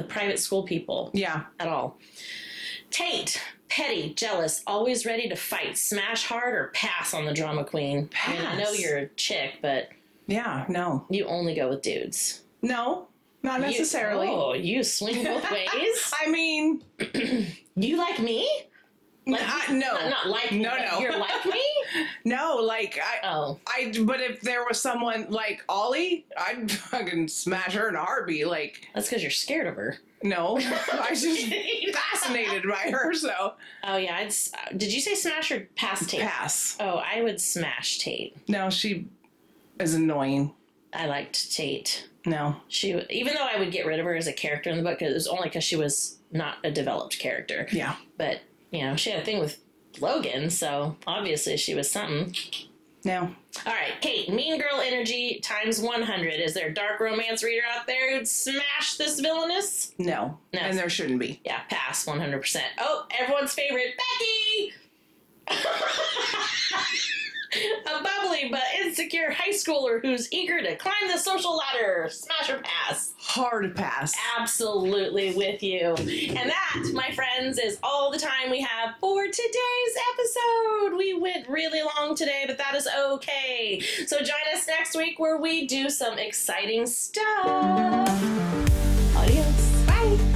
private school people. Yeah. At all. Tate. Petty, jealous, always ready to fight. Smash hard or pass on the drama queen? Pass. I mean, I know you're a chick, but... Yeah, no. You only go with dudes. No. Not necessarily. You swing both ways? I mean... You like me? Like, no. Not like me. No. You're like me? No, like, but if there was someone like Ollie, I'd fucking smash her in a heartbeat, like... That's because you're scared of her. No. I was just fascinated by her, so... Oh, yeah, did you say smash or pass Tate? Pass. Oh, I would smash Tate. No, she is annoying. I liked Tate. No. Even though I would get rid of her as a character in the book, it was only because she was not a developed character. Yeah. But, she had a thing with Logan, so obviously she was something. No. All right, Kate, mean girl energy times 100. Is there a dark romance reader out there who'd smash this villainous? No. And there shouldn't be. Yeah, pass 100%. Oh, everyone's favorite, Becky! A bubbly but insecure high schooler who's eager to climb the social ladder. Smash or pass? Hard pass. Absolutely with you. And that, my friends, is all the time we have for today's episode. We went really long today, but that is okay. So join us next week where we do some exciting stuff. Adios. Bye.